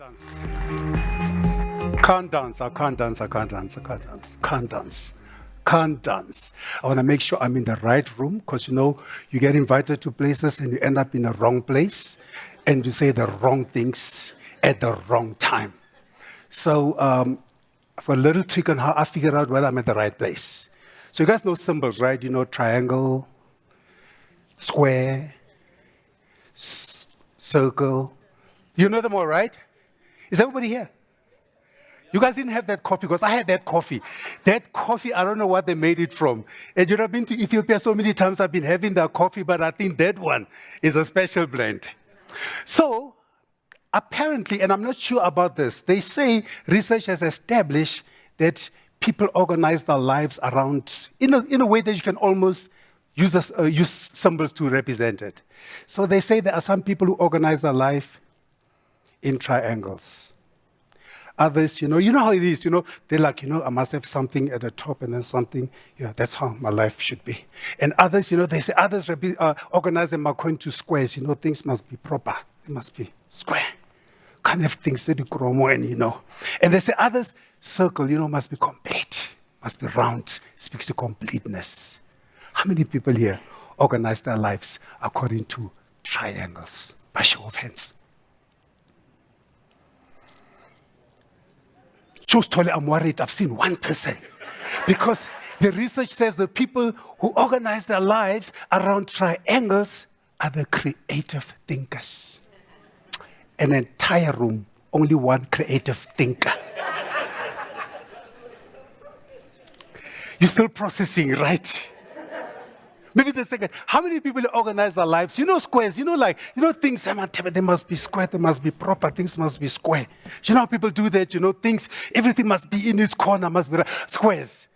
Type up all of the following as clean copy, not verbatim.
dance. Can't dance. I can't dance. I can't dance. I can't dance. Can't dance. Can't dance. I want to make sure I'm in the right room because you get invited to places and you end up in the wrong place and you say the wrong things at the wrong time. So, for a little trick on how I figure out whether I'm at the right place. So, you guys know symbols, right? Triangle, square, circle. You know them all, right? Is everybody here? You guys didn't have that coffee because I had that coffee. That coffee, I don't know what they made it from. And I've been to Ethiopia so many times, I've been having that coffee, but I think that one is a special blend. So, apparently, and I'm not sure about this, they say research has established that people organize their lives around, in a way that you can almost use symbols to represent it. So they say there are some people who organize their life in triangles. Others, you know how it is, they're like, I must have something at the top and then something, that's how my life should be. And others, they say others organize them according to squares, things must be proper, they must be square. Can't have things that you grow more and, And they say others, circle, must be complete, must be round, speaks to completeness. How many people here organize their lives according to triangles? By show of hands. Choose Tole, I'm worried. I've seen 1%. Because the research says the people who organize their lives around triangles are the creative thinkers. An entire room, only one creative thinker. You're still processing, right? Maybe the second. How many people organize their lives? Squares, things, they must be square, they must be proper, things must be square. You know how people do that? Things, everything must be in its corner, must be squares.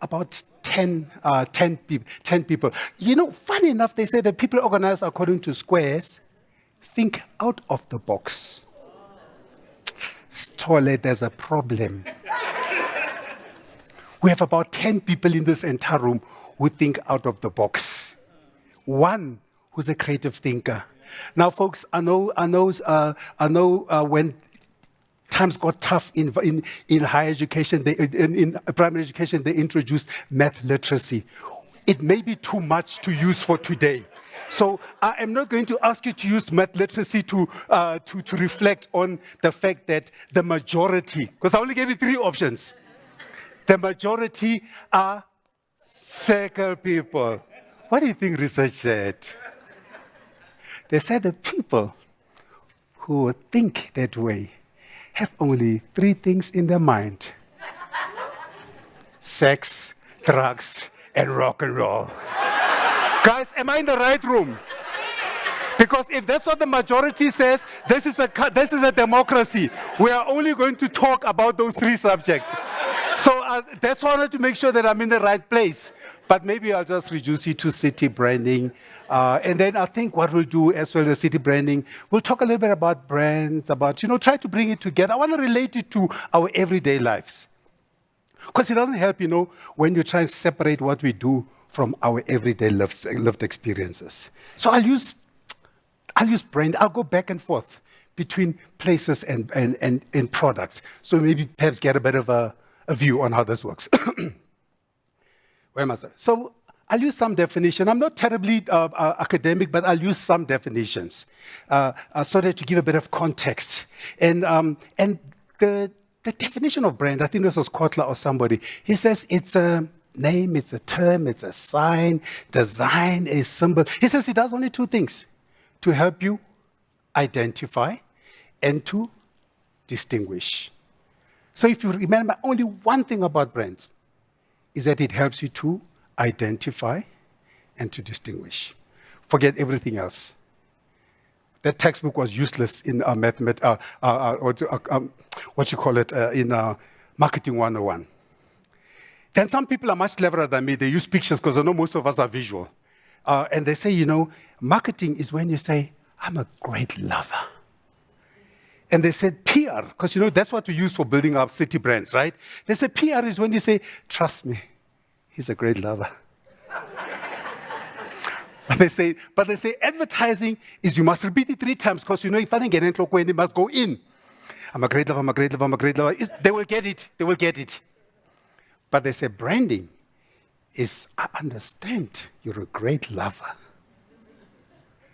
About 10 people. Funny enough, they say that people organize according to squares think out of the box. Stole, there's a problem. We have about 10 people in this entire room who think out of the box. One who's a creative thinker. Now, folks, I know when times got tough in higher education, in primary education, they introduced math literacy. It may be too much to use for today. So I am not going to ask you to use math literacy to reflect on the fact that the majority, because I only gave you 3 options. The majority are circle people. What do you think research said? They said the people who think that way have only 3 things in their mind. Sex, drugs, and rock and roll. Guys, am I in the right room? Because if that's what the majority says, this is a democracy. We are only going to talk about those 3 subjects. So that's why I wanted to make sure that I'm in the right place. But maybe I'll just reduce it to city branding. And then I think what we'll do as well as city branding, we'll talk a little bit about brands, about, try to bring it together. I want to relate it to our everyday lives. Because it doesn't help, when you try and separate what we do from our everyday lived experiences. So I'll use brand. I'll go back and forth between places and products. So maybe perhaps get a bit of a view on how this works. Where am I? So I'll use some definition. I'm not terribly academic, but I'll use some definitions so that to give a bit of context. And the definition of brand, I think this was Kotler or somebody, he says it's a name, it's a term, it's a sign, design, a symbol. He says it does only 2 things: to help you identify and to distinguish. So if you remember, only one thing about brands is that it helps you to identify and to distinguish. Forget everything else. That textbook was useless in in Marketing 101. Then some people are much cleverer than me. They use pictures because I know most of us are visual. And they say, marketing is when you say, I'm a great lover. And they said PR, because that's what we use for building up city brands, right? They said PR is when you say, trust me, he's a great lover. But they say advertising is you must repeat it 3 times because if I didn't get it, it must go in. I'm a great lover, I'm a great lover, I'm a great lover. They will get it. They will get it. But they say branding is, I understand you're a great lover.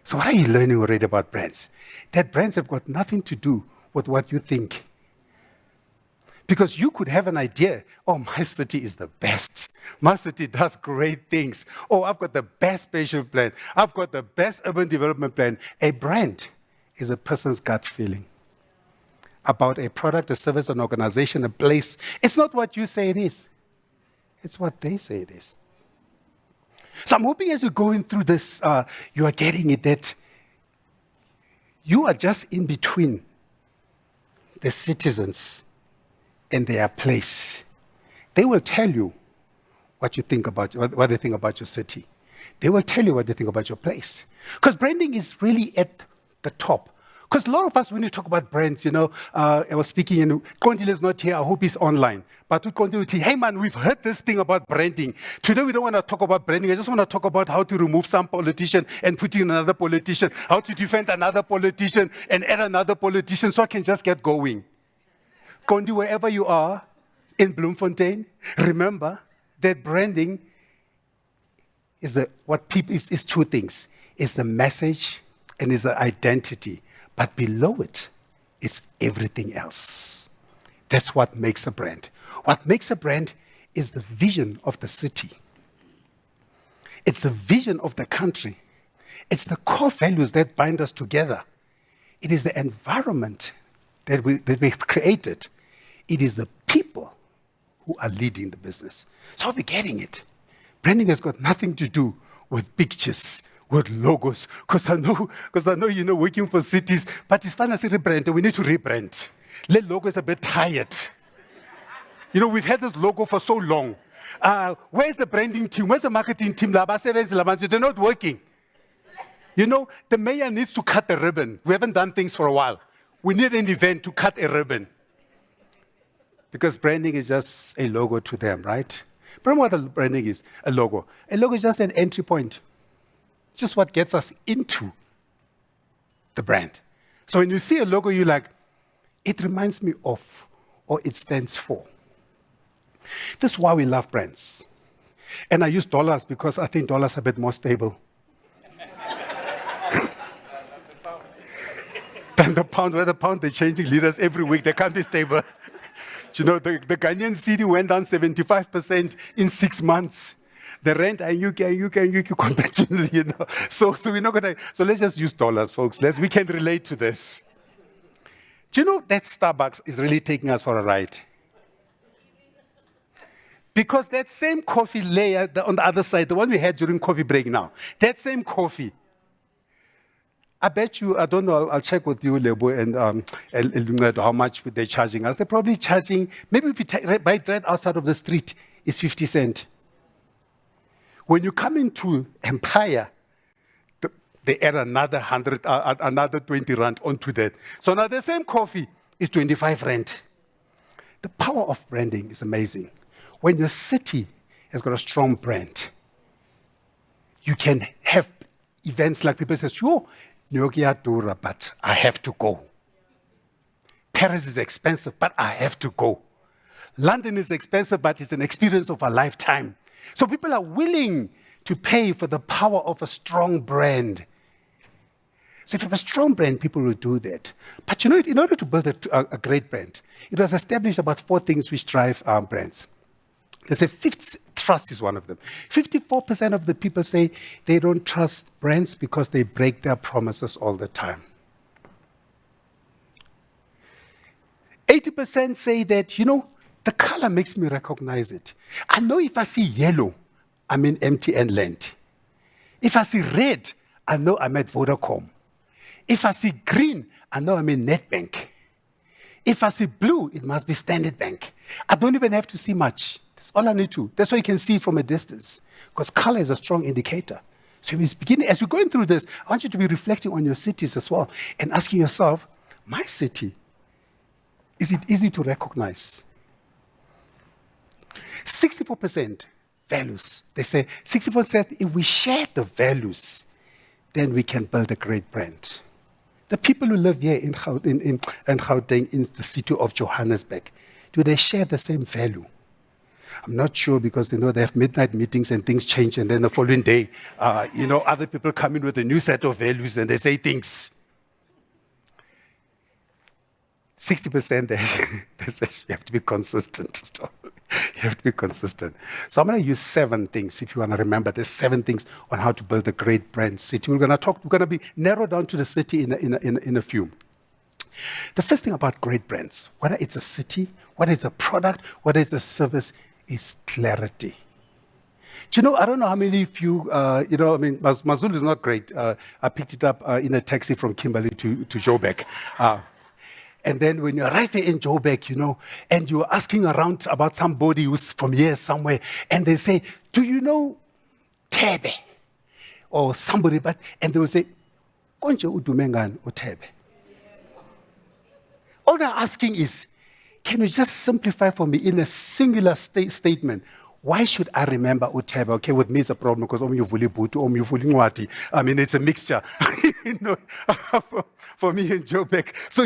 So what are you learning already about brands? That brands have got nothing to do with what you think. Because you could have an idea, oh, my city is the best. My city does great things. Oh, I've got the best spatial plan. I've got the best urban development plan. A brand is a person's gut feeling about a product, a service, an organization, a place. It's not what you say it is. It's what they say it is. So I'm hoping as we're going through this, you are getting it that you are just in between the citizens and their place. They will tell you what you think about, what they think about your city. They will tell you what they think about your place. Because branding is really at the top. Because a lot of us, when you talk about brands, I was speaking, and Kondile is not here, I hope he's online. But we continue to say, hey man, we've heard this thing about branding. Today we don't want to talk about branding, I just want to talk about how to remove some politician and put in another politician, how to defend another politician and add another politician so I can just get going. Kondi, wherever you are in Bloemfontein, remember that branding is is 2 things. It's the message and it's the identity. But below it, it's everything else. That's what makes a brand. What makes a brand is the vision of the city. It's the vision of the country. It's the core values that bind us together. It is the environment that we've created. It is the people who are leading the business. So are we getting it? Branding has got nothing to do with pictures, with logos, because I know, working for cities, but it's fun as a rebrand. We need to rebrand. The logo is a bit tired. We've had this logo for so long. Where's the branding team? Where's the marketing team? They're not working. The mayor needs to cut the ribbon. We haven't done things for a while. We need an event to cut a ribbon. Because branding is just a logo to them, right? Remember what a branding is? A logo. A logo is just an entry point. Just what gets us into the brand. So when you see a logo, you're like, it reminds me of, or it stands for. This is why we love brands. And I use dollars because I think dollars are a bit more stable than the pound. Where the pound, they're changing leaders every week. They can't be stable. The Ghanaian cedi went down 75% in 6 months. The rent, you can conventionally, So we're not gonna. So let's just use dollars, folks. We can relate to this. Do you know that Starbucks is really taking us for a ride? Because that same coffee layer on the other side, the one we had during coffee break now, that same coffee, I bet you, I don't know, I'll check with you, Lebo, and how much they're charging us. They're probably charging, maybe if you buy it right outside of the street, it's 50 cents. When you come into Empire, they add another 20 rand onto that. So now the same coffee is 25 rand. The power of branding is amazing. When your city has got a strong brand, you can have events like people say, "Yo, New York is dura, but I have to go. Paris is expensive, but I have to go. London is expensive, but it's an experience of a lifetime." So people are willing to pay for the power of a strong brand. So if you have a strong brand, people will do that. But in order to build a great brand, it was established about 4 things which drive brands. They say trust is one of them. 54% of the people say they don't trust brands because they break their promises all the time. 80% say that, the color makes me recognize it. I know if I see yellow, I'm in MTN land. If I see red, I know I'm at Vodacom. If I see green, I know I'm in Netbank. If I see blue, it must be Standard Bank. I don't even have to see much. That's all I need to. That's why you can see from a distance, because color is a strong indicator. So as you're going through this, I want you to be reflecting on your cities as well and asking yourself, my city, is it easy to recognize? 64% values. They say 60% if we share the values, then we can build a great brand. The people who live here in Gauteng, in the city of Johannesburg, do they share the same value? I'm not sure, because they have midnight meetings and things change, and then the following day, other people come in with a new set of values and they say things. 60% they says you have to be consistent. You have to be consistent. So I'm going to use 7 things, if you want to remember. There's 7 things on how to build a great brand city. We're going to be narrowed down to the city in a few. The first thing about great brands, whether it's a city, whether it's a product, whether it's a service, is clarity. Do you know, I don't know how many of you, Mazulu is not great. I picked it up in a taxi from Kimberley to Joburg. And then when you arrive here in Joburg, and you're asking around about somebody who's from here somewhere, and they say, do you know Thebe? Or somebody, and they will say, Konje udumengan o Thebe. All they're asking is, can you just simplify for me in a singular statement? Why should I remember Thebe? Okay, with me it's a problem because I mean, it's a mixture. For me in Joburg. So,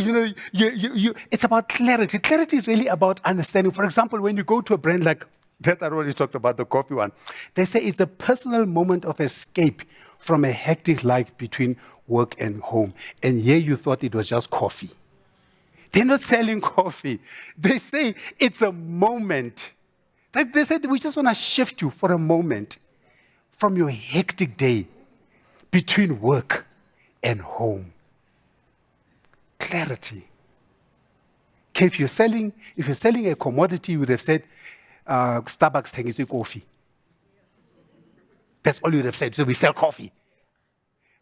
it's about clarity. Clarity is really about understanding. For example, when you go to a brand like that, I already talked about the coffee one. They say it's a personal moment of escape from a hectic life between work and home. And here you thought it was just coffee. They're not selling coffee. They say it's a moment. They said we just want to shift you for a moment from your hectic day between work and home. Clarity. Okay, if you're selling a commodity, you would have said Starbucks thengisa coffee. That's all you would have said. So we sell coffee.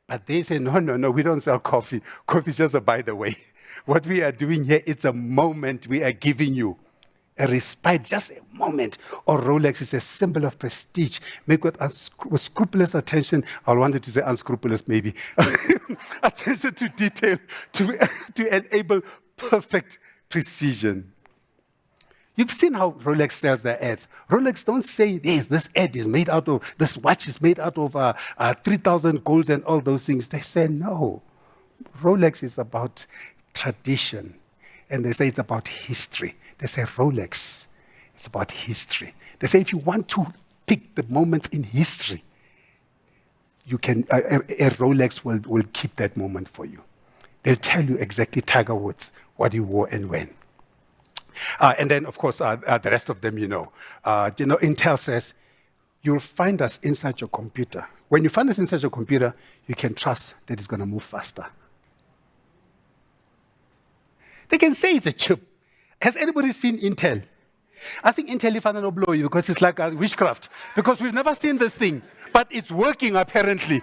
But they say, no, we don't sell coffee. Coffee is just a by the way. What we are doing here, it's a moment we are giving you. A respite, just a moment. Or Rolex is a symbol of prestige. Make with scrupulous attention. I wanted to say unscrupulous, maybe. Attention to detail to enable perfect precision. You've seen how Rolex sells their ads. Rolex don't say, yes, this ad is made out of, this watch is made out of 3,000 golds and all those things. They say, no. Rolex is about tradition. And they say it's about history. They say Rolex, it's about history. They say if you want to pick the moments in history, you can. A Rolex will keep that moment for you. They'll tell you exactly Tiger Woods, what he wore and when. And then, of course, the rest of them, Intel says, you'll find us inside your computer. When you find us inside your computer, you can trust that it's going to move faster. They can say it's a chip. Has anybody seen Intel? I think Intel is going to blow you because it's like a witchcraft. Because we've never seen this thing. But it's working apparently.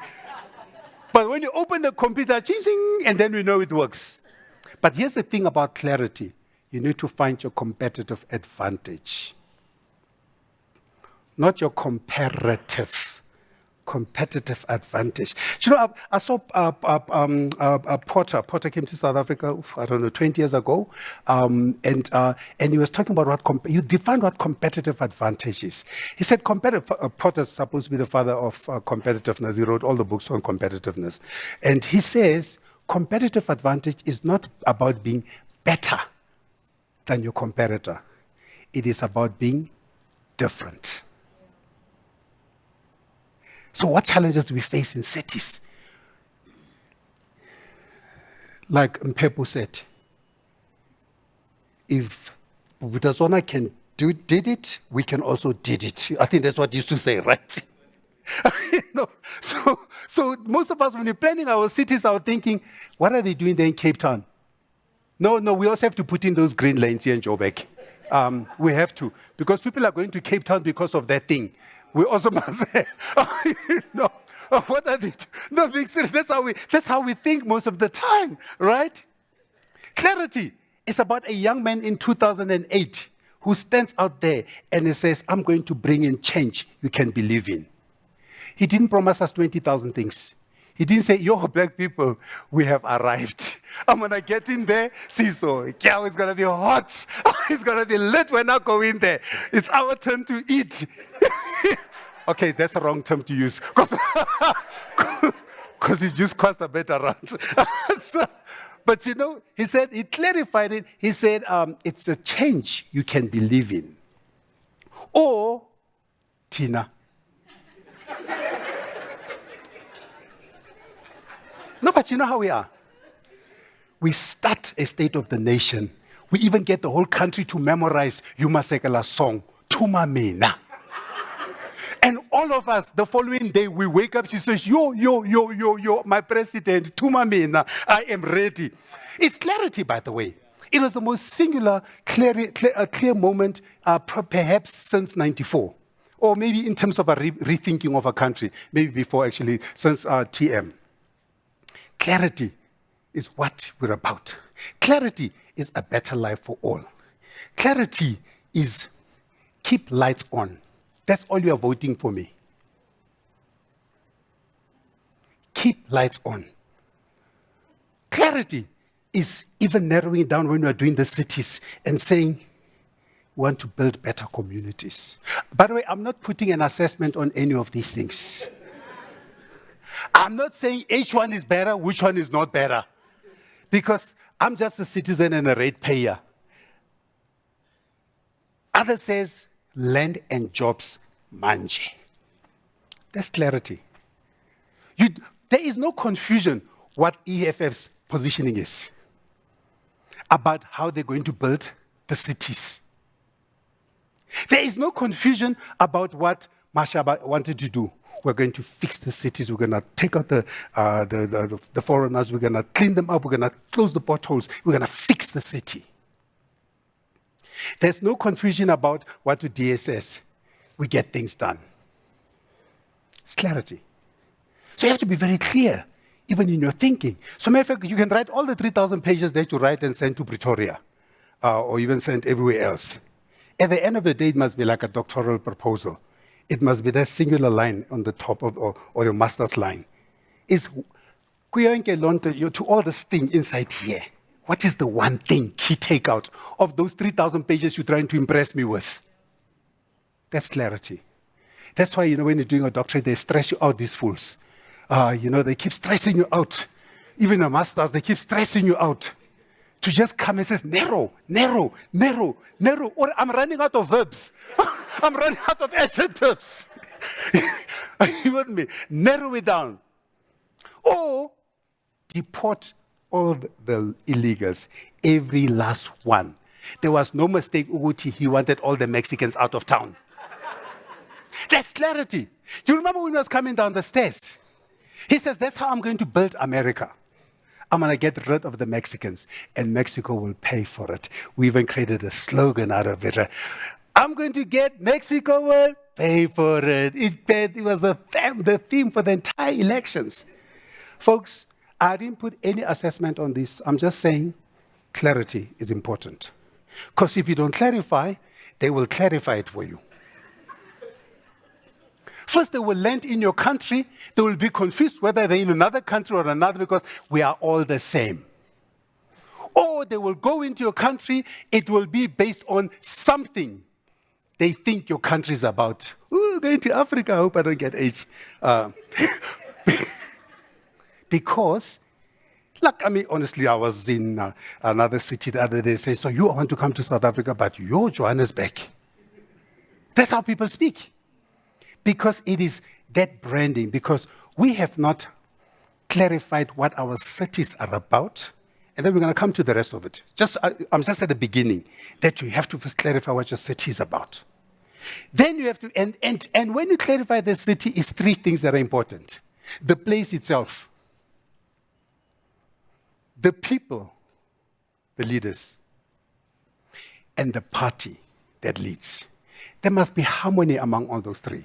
But when you open the computer, ching, and then we know it works. But here's the thing about clarity. You need to find your competitive advantage. Not your competitive advantage. I saw Porter came to South Africa, 20 years ago, and he was talking about you defined what competitive advantage is. He said Porter's supposed to be the father of competitiveness. He wrote all the books on competitiveness. And he says competitive advantage is not about being better than your competitor. It is about being different. So what challenges do we face in cities? Like Mpepu said, if Butazona did it, we can also did it. I think that's what you used to say, right? So most of us, when we're planning our cities, are thinking, what are they doing there in Cape Town? No, we also have to put in those green lanes here in Joburg. We have to, because people are going to Cape Town because of that thing. We also must say, what are they? No, being serious. That's how we think most of the time, right? Clarity is about a young man in 2008 who stands out there and he says, I'm going to bring in change you can believe in. He didn't promise us 20,000 things. He didn't say, yo, black people, we have arrived. I'm going to get in there. See, so yeah, it's going to be hot. It's going to be lit when I go in there. It's our turn to eat. Okay, that's the wrong term to use. because he's just quite a bit around. So, but he said, he clarified it. He said, it's a change you can believe in. Or, Tina. No, but you know how we are. We start a State of the Nation. We even get the whole country to memorize Yuma Sekela's song, Tuma Mina. And all of us, the following day, we wake up, she says, yo, my president, Tuma Mina, I am ready. It's clarity, by the way. It was the most singular, clear moment, perhaps since 94. Or maybe in terms of a rethinking of a country, maybe before actually, since TM. Clarity is what we're about. Clarity is a better life for all. Clarity is keep lights on. That's all you are voting for me. Keep lights on. Clarity is even narrowing it down when we are doing the cities and saying, we want to build better communities. By the way, I'm not putting an assessment on any of these things. I'm not saying which one is better, which one is not better. Because I'm just a citizen and a ratepayer. Others says, land and jobs, manje. That's clarity. There is no confusion what EFF's positioning is about how they're going to build the cities. There is no confusion about what Mashaba wanted to do. We're going to fix the cities. We're going to take out the foreigners. We're going to clean them up. We're going to close the potholes. We're going to fix the city. There's no confusion about what to DSS. We get things done. It's clarity. So you have to be very clear, even in your thinking. So matter of fact, you can write all the 3,000 pages that you write and send to Pretoria, or even send everywhere else. At the end of the day, it must be like a doctoral proposal. It must be that singular line on the top of, or your master's line. Is to all this thing inside here. What is the one thing, key takeout of those 3,000 pages you're trying to impress me with? That's clarity. That's why, when you're doing a doctorate, they stress you out, these fools. They keep stressing you out. Even a master's, they keep stressing you out. To just come and say, narrow. Or I'm running out of verbs. I'm running out of adjectives. Are you with me? Narrow it down. Or deport all the illegals, every last one. There was no mistake, Uguti, he wanted all the Mexicans out of town. That's clarity. Do you remember when he was coming down the stairs? He says, that's how I'm going to build America. I'm going to get rid of the Mexicans, and Mexico will pay for it. We even created a slogan out of it. I'm going to get Mexico will pay for it. It was the theme for the entire elections. Folks, I didn't put any assessment on this. I'm just saying clarity is important. Because if you don't clarify, they will clarify it for you. First, they will land in your country. They will be confused whether they're in another country or another because we are all the same. Or they will go into your country. It will be based on something they think your country is about. Ooh, going to Africa. I hope I don't get AIDS. Because, honestly, I was in another city the other day saying, so you want to come to South Africa, but you're Johannesburg. That's how people speak. Because it is that branding, because we have not clarified what our cities are about, and then we're going to come to the rest of it. I'm just at the beginning, that you have to first clarify what your city is about. Then you have to, and when you clarify the city, it's three things that are important. The place itself, the people, the leaders, and the party that leads. There must be harmony among all those three.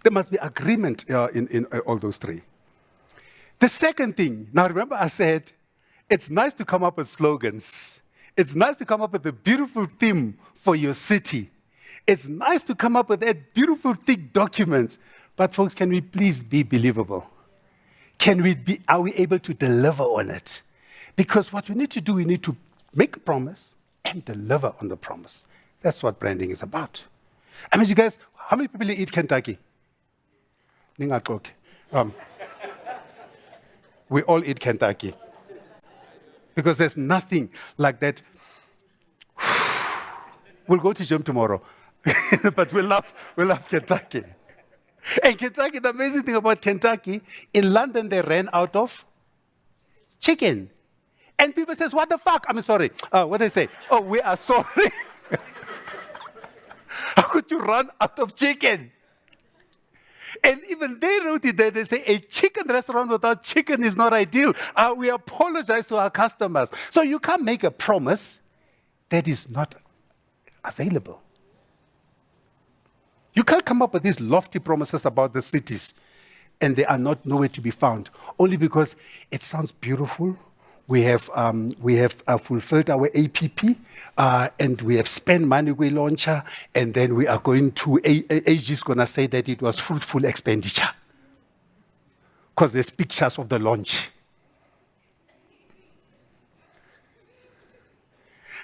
There must be agreement in all those three. The second thing, now remember I said, it's nice to come up with slogans. It's nice to come up with a beautiful theme for your city. It's nice to come up with that beautiful thick documents. But folks, can we please be believable? Are we able to deliver on it? Because what we need to do, we need to make a promise and deliver on the promise. That's what branding is about. You guys, how many people eat Kentucky? We all eat Kentucky. Because there's nothing like that. We'll go to gym tomorrow. But we love Kentucky. And Kentucky, the amazing thing about Kentucky, in London they ran out of chicken. And people says, what the fuck? I'm sorry. What did I say? Oh, we are sorry. How could you run out of chicken? And even they wrote it there. They say a chicken restaurant without chicken is not ideal. We apologize to our customers. So you can't make a promise that is not available. You can't come up with these lofty promises about the cities and they are not nowhere to be found, only because it sounds beautiful. We have fulfilled our APP and we have spent money with launcher, and then we are going to, AG is going to say that it was fruitful expenditure because there's pictures of the launch.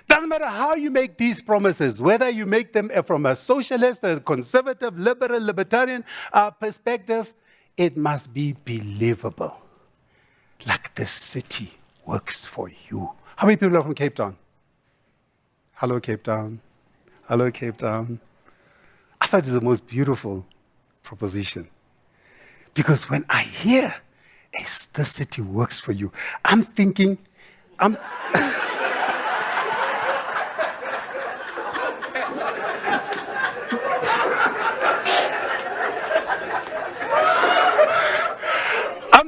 Doesn't matter how you make these promises, whether you make them from a socialist, a conservative, liberal, libertarian perspective, it must be believable. Like the city works for you. How many people are from Cape Town? Hello, Cape Town. Hello, Cape Town. I thought it's the most beautiful proposition. Because when I hear, the city works for you, I'm thinking, I'm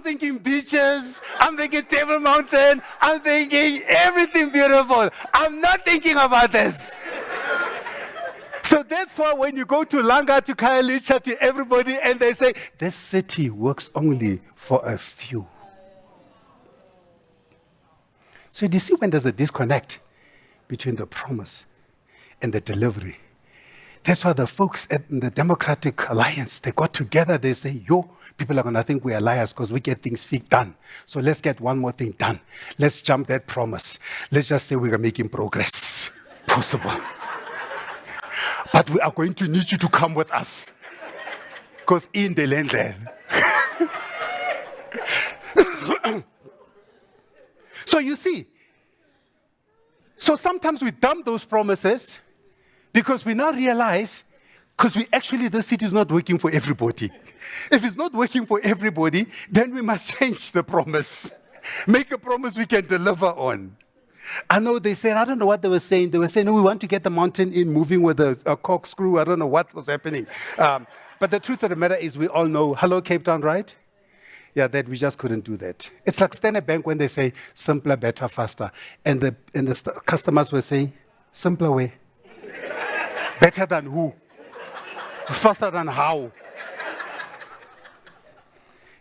thinking beaches, I'm thinking Table Mountain, I'm thinking everything beautiful. I'm not thinking about this. So that's why when you go to Langa, to Khayelitsha, to everybody, and they say, this city works only for a few. So do you see when there's a disconnect between the promise and the delivery? That's why the folks at the Democratic Alliance, they got together, they say, people are going to think we are liars because we get things done. So let's get one more thing done. Let's jump that promise. Let's just say we are making progress possible. But we are going to need you to come with us. Because in the land there. So you see, so sometimes we dump those promises because we now realize, because this city is not working for everybody. If it's not working for everybody, then we must change the promise. Make a promise we can deliver on. I know they said, I don't know what they were saying. They were saying, we want to get the mountain in moving with a corkscrew. I don't know what was happening. But the truth of the matter is we all know, hello, Cape Town, right? Yeah, that we just couldn't do that. It's like Standard Bank when they say simpler, better, faster. And the customers were saying, simpler way. Better than who? Faster than how?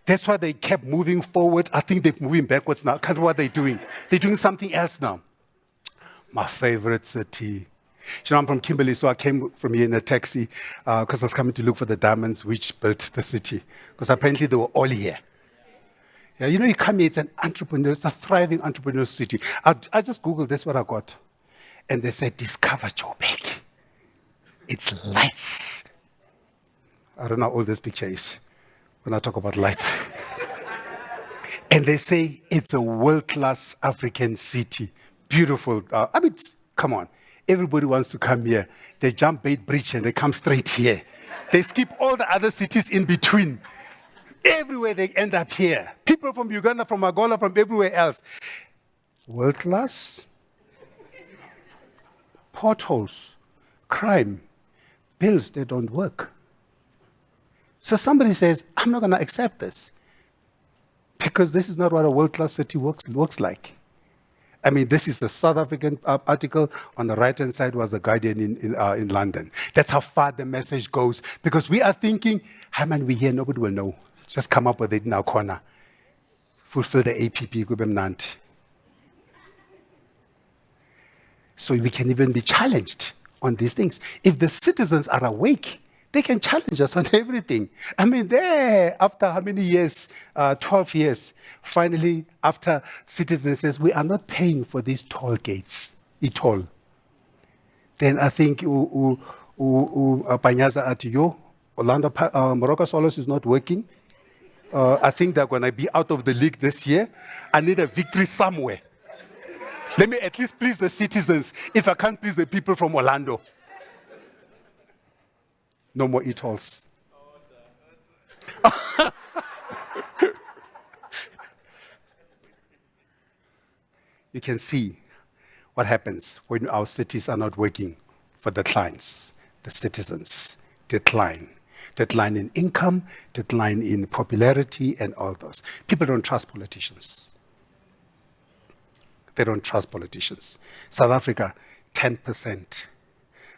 That's why they kept moving forward. I think they're moving backwards now. Can't what they're doing. They're doing something else now. My favorite city. I'm from Kimberley, so I came from here in a taxi because I was coming to look for the diamonds which built the city. Because apparently they were all here. Yeah, you come here, it's an entrepreneur, it's a thriving entrepreneurial city. I just Googled, that's what I got. And they said, discover Joburg. It's lights. I don't know how old this picture is when I talk about lights. And they say it's a world-class African city. Beautiful. Come on. Everybody wants to come here. They jump Bait Bridge and they come straight here. They skip all the other cities in between. Everywhere they end up here. People from Uganda, from Angola, from everywhere else. World-class. Potholes. Crime. Bills that don't work. So somebody says, I'm not going to accept this. Because this is not what a world-class city looks like. This is the South African article. On the right-hand side was the Guardian in London. That's how far the message goes. Because we are thinking, we here, nobody will know. Just come up with it in our corner. Fulfill the APP, kube mnandi. So we can even be challenged on these things. If the citizens are awake, they can challenge us on everything. There, after how many years? 12 years. Finally, after citizens says, we are not paying for these toll gates at all. Then I think Panyaza at Orlando, Morocco Solos is not working. I think they're going to be out of the league this year. I need a victory somewhere. Let me at least please the citizens if I can't please the people from Orlando. No more e-tolls. You can see what happens when our cities are not working for the clients, the citizens. Decline. Decline in income, decline in popularity, and all those. People don't trust politicians. They don't trust politicians. South Africa, 10%.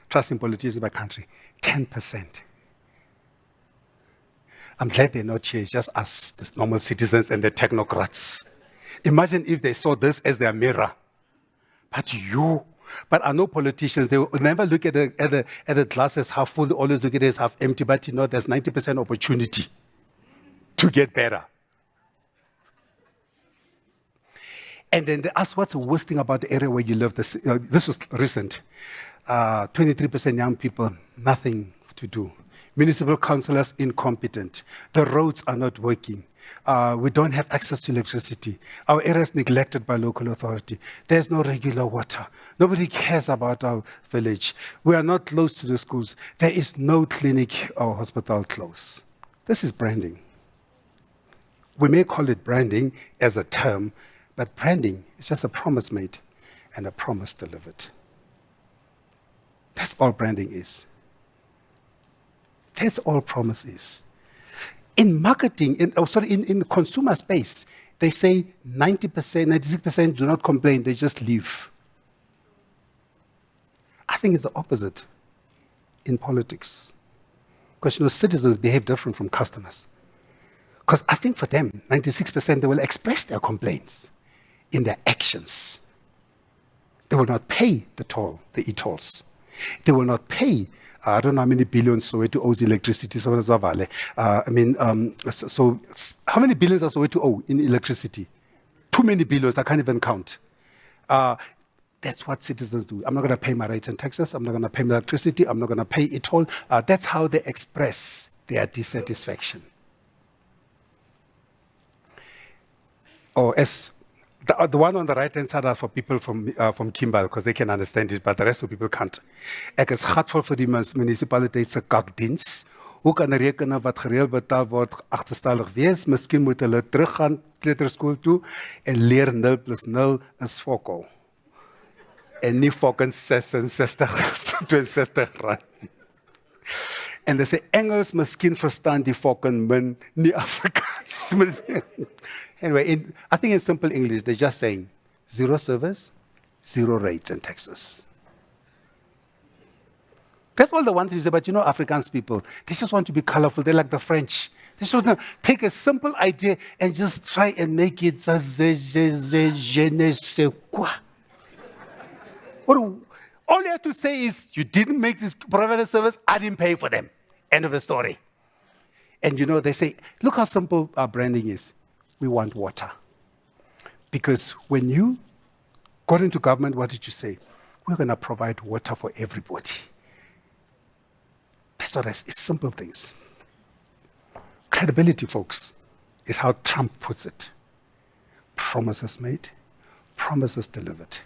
Trust in politicians in my country, 10%. I'm glad they're not here. It's just us, the normal citizens and the technocrats. Imagine if they saw this as their mirror. But I know politicians, they will never look at the glass as half full, they always look at it as half empty, but there's 90% opportunity to get better. And then they ask, what's the worst thing about the area where you live? This was recent. 23% young people, nothing to do. Municipal councillors, incompetent. The roads are not working. We don't have access to electricity. Our area is neglected by local authority. There's no regular water. Nobody cares about our village. We are not close to the schools. There is no clinic or hospital close. This is branding. We may call it branding as a term, but branding is just a promise made and a promise delivered. That's all branding is. That's all promise is. In marketing, in consumer space, they say 90%, 96% do not complain, they just leave. I think it's the opposite in politics. Because citizens behave different from customers. Because I think for them, 96% they will express their complaints in their actions. They will not pay the toll, the e-tolls. They will not pay. I don't know how many billions Soweto owes electricity. So how many billions does Soweto owe in electricity? Too many billions, I can't even count. That's what citizens do. I'm not going to pay my rates and taxes. I'm not going to pay my electricity. I'm not going to pay it all. That's how they express their dissatisfaction. Or as the one on the right-hand side are for people from Kimball, because they can understand it, but the rest of people can't. Ek is gatvol vir die munisipaliteit se kakdiens. Hoe kan rekenaar wat gereeld betaal word agterstallig wees? Miskien moet hulle teruggaan kleuterskool toe en leer 0 + 0 is fokol. En nie fucking 62 rand. En they say Engels miskien verstaan die fucking min, nie Afrikaans. Anyway, I think in simple English, they're just saying 0 service, 0 rates and taxes. That's all they want to say. But Afrikaans people, they just want to be colorful. They're like the French. They just want to take a simple idea and just try and make it je ne sais quoi. All you have to say is, you didn't make this provider service, I didn't pay for them. End of the story. And they say, look how simple our branding is. We want water. Because when you got into government, what did you say? We're going to provide water for everybody. That's what it's simple things. Credibility, folks, is how Trump puts it. Promises made, promises delivered.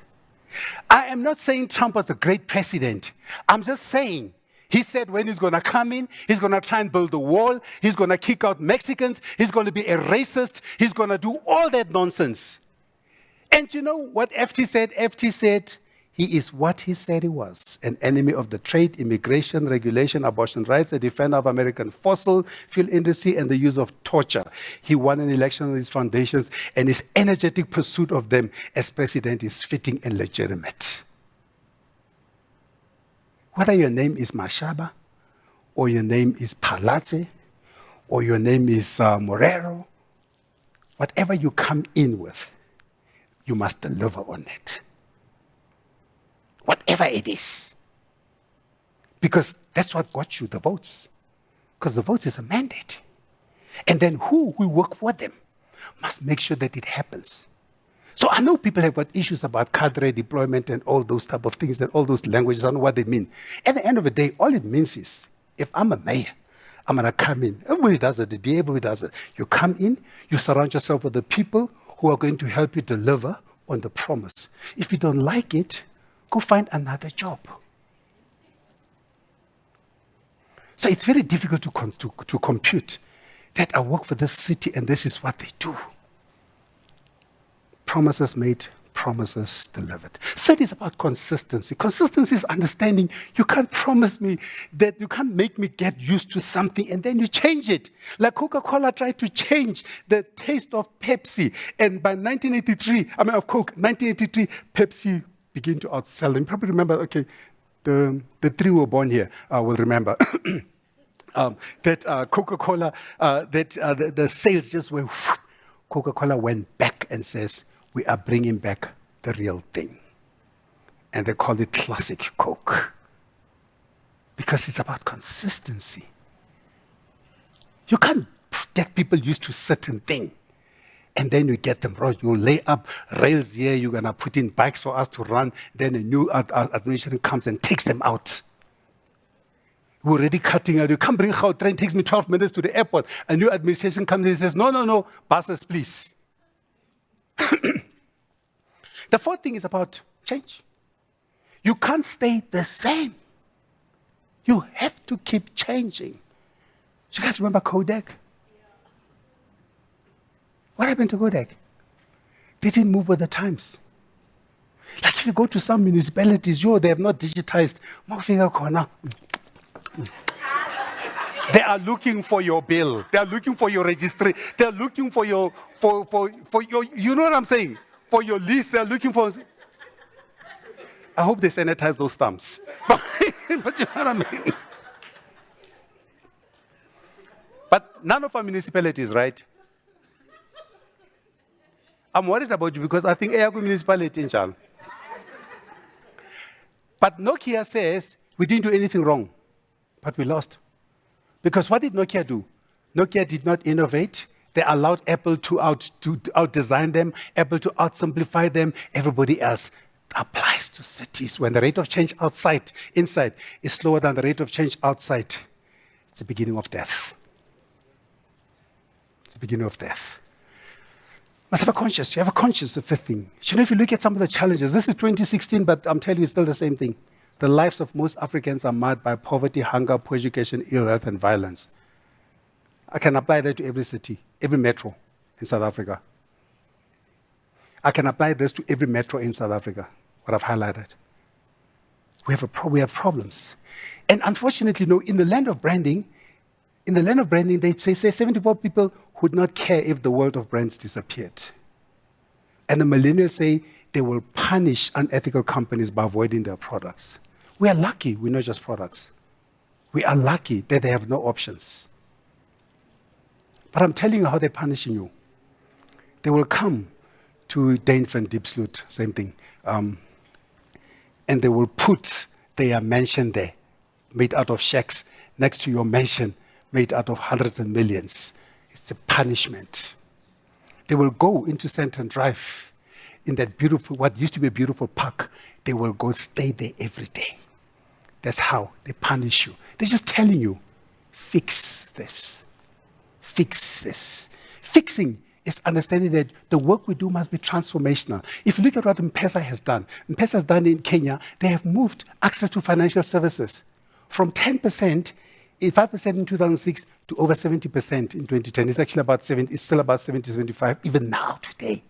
I am not saying Trump was a great president. I'm just saying, he said when he's going to come in, he's going to try and build a wall, he's going to kick out Mexicans, he's going to be a racist, he's going to do all that nonsense. And you know what FT said? FT said, he is what he said he was, an enemy of the trade, immigration, regulation, abortion rights, a defender of American fossil fuel industry, and the use of torture. He won an election on his foundations, and his energetic pursuit of them as president is fitting and legitimate. Whether your name is Mashaba, or your name is Palatse, or your name is Morero, whatever you come in with, you must deliver on it. Whatever it is. Because that's what got you the votes. Because the votes is a mandate. And then who will work for them must make sure that it happens. So I know people have got issues about cadre deployment and all those type of things, and all those languages, I don't know what they mean. At the end of the day, all it means is, if I'm a mayor, I'm going to come in. Everybody does it. The day everybody does it. You come in, you surround yourself with the people who are going to help you deliver on the promise. If you don't like it, go find another job. So it's very difficult to compute that I work for this city and this is what they do. Promises made, promises delivered. Third is about consistency. Consistency is understanding you can't promise me that you can't make me get used to something and then you change it. Like Coca-Cola tried to change the taste of Pepsi. And by 1983, Pepsi began to outsell them. You probably remember, okay, the three who were born here will remember. That Coca-Cola, the sales just went, whoop. Coca-Cola went back and says, we are bringing back the real thing. And they call it classic Coke. Because it's about consistency. You can't get people used to certain thing. And then you get them right. You lay up rails here, you're going to put in bikes for us to run. Then a new administration comes and takes them out. We're already cutting out. You can't bring how train takes me 12 minutes to the airport. A new administration comes and says, no, buses, please. The fourth thing is about change. You can't stay the same. You have to keep changing. You guys remember Kodak? What happened to Kodak? They didn't move with the times. Like if you go to some municipalities, they have not digitized. They are looking for your bill. They are looking for your registry. They are looking for your, for your, you know what I'm saying? For your list, they are looking for. I hope they sanitize those thumbs. But you know what I mean? But none of our municipalities, right? I'm worried about you because I think Eyaku municipality in Chal. But Nokia says we didn't do anything wrong, but we lost. Because what did Nokia do? Nokia did not innovate. They allowed Apple to out-design them, Apple to out-simplify them. Everybody else applies to cities. When the rate of change inside is slower than the rate of change outside, it's the beginning of death. It's the beginning of death. Must have a conscience. You have a conscience, the fifth thing. You know, if you look at some of the challenges, this is 2016, but I'm telling you, it's still the same thing. The lives of most Africans are marred by poverty, hunger, poor education, ill health, and violence. I can apply that to every city, every metro in South Africa. I can apply this to every metro in South Africa, what I've highlighted. We have problems. And unfortunately, in the land of branding, they say 74 people would not care if the world of brands disappeared. And the millennials say they will punish unethical companies by avoiding their products. We are lucky we're not just products. We are lucky that they have no options. But I'm telling you how they're punishing you. They will come to Dainf and Diepsloot, same thing. And they will put their mansion there, made out of shacks, next to your mansion, made out of hundreds and millions. It's a punishment. They will go into Center Drive in that beautiful, what used to be a beautiful park. They will go stay there every day. That's how they punish you. They're just telling you, fix this. Fix this. Fixing is understanding that the work we do must be transformational. If you look at what M-Pesa has done in Kenya, they have moved access to financial services from 10%, 5% in 2006 to over 70% in 2010. It's actually about 70, it's still about 70, 75, even now, today.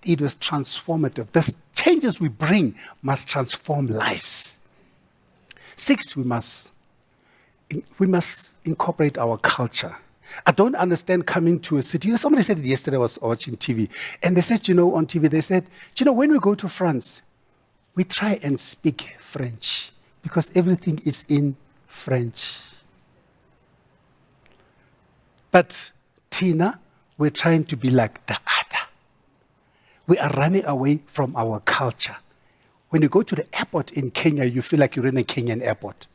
It was transformative. The changes we bring must transform lives. 6, we must incorporate our culture. I don't understand coming to a city. Somebody said it yesterday, I was watching TV, and they said, on TV, they said, when we go to France, we try and speak French because everything is in French. But Tina, we're trying to be like the other. We are running away from our culture. When you go to the airport in Kenya, you feel like you're in a Kenyan airport.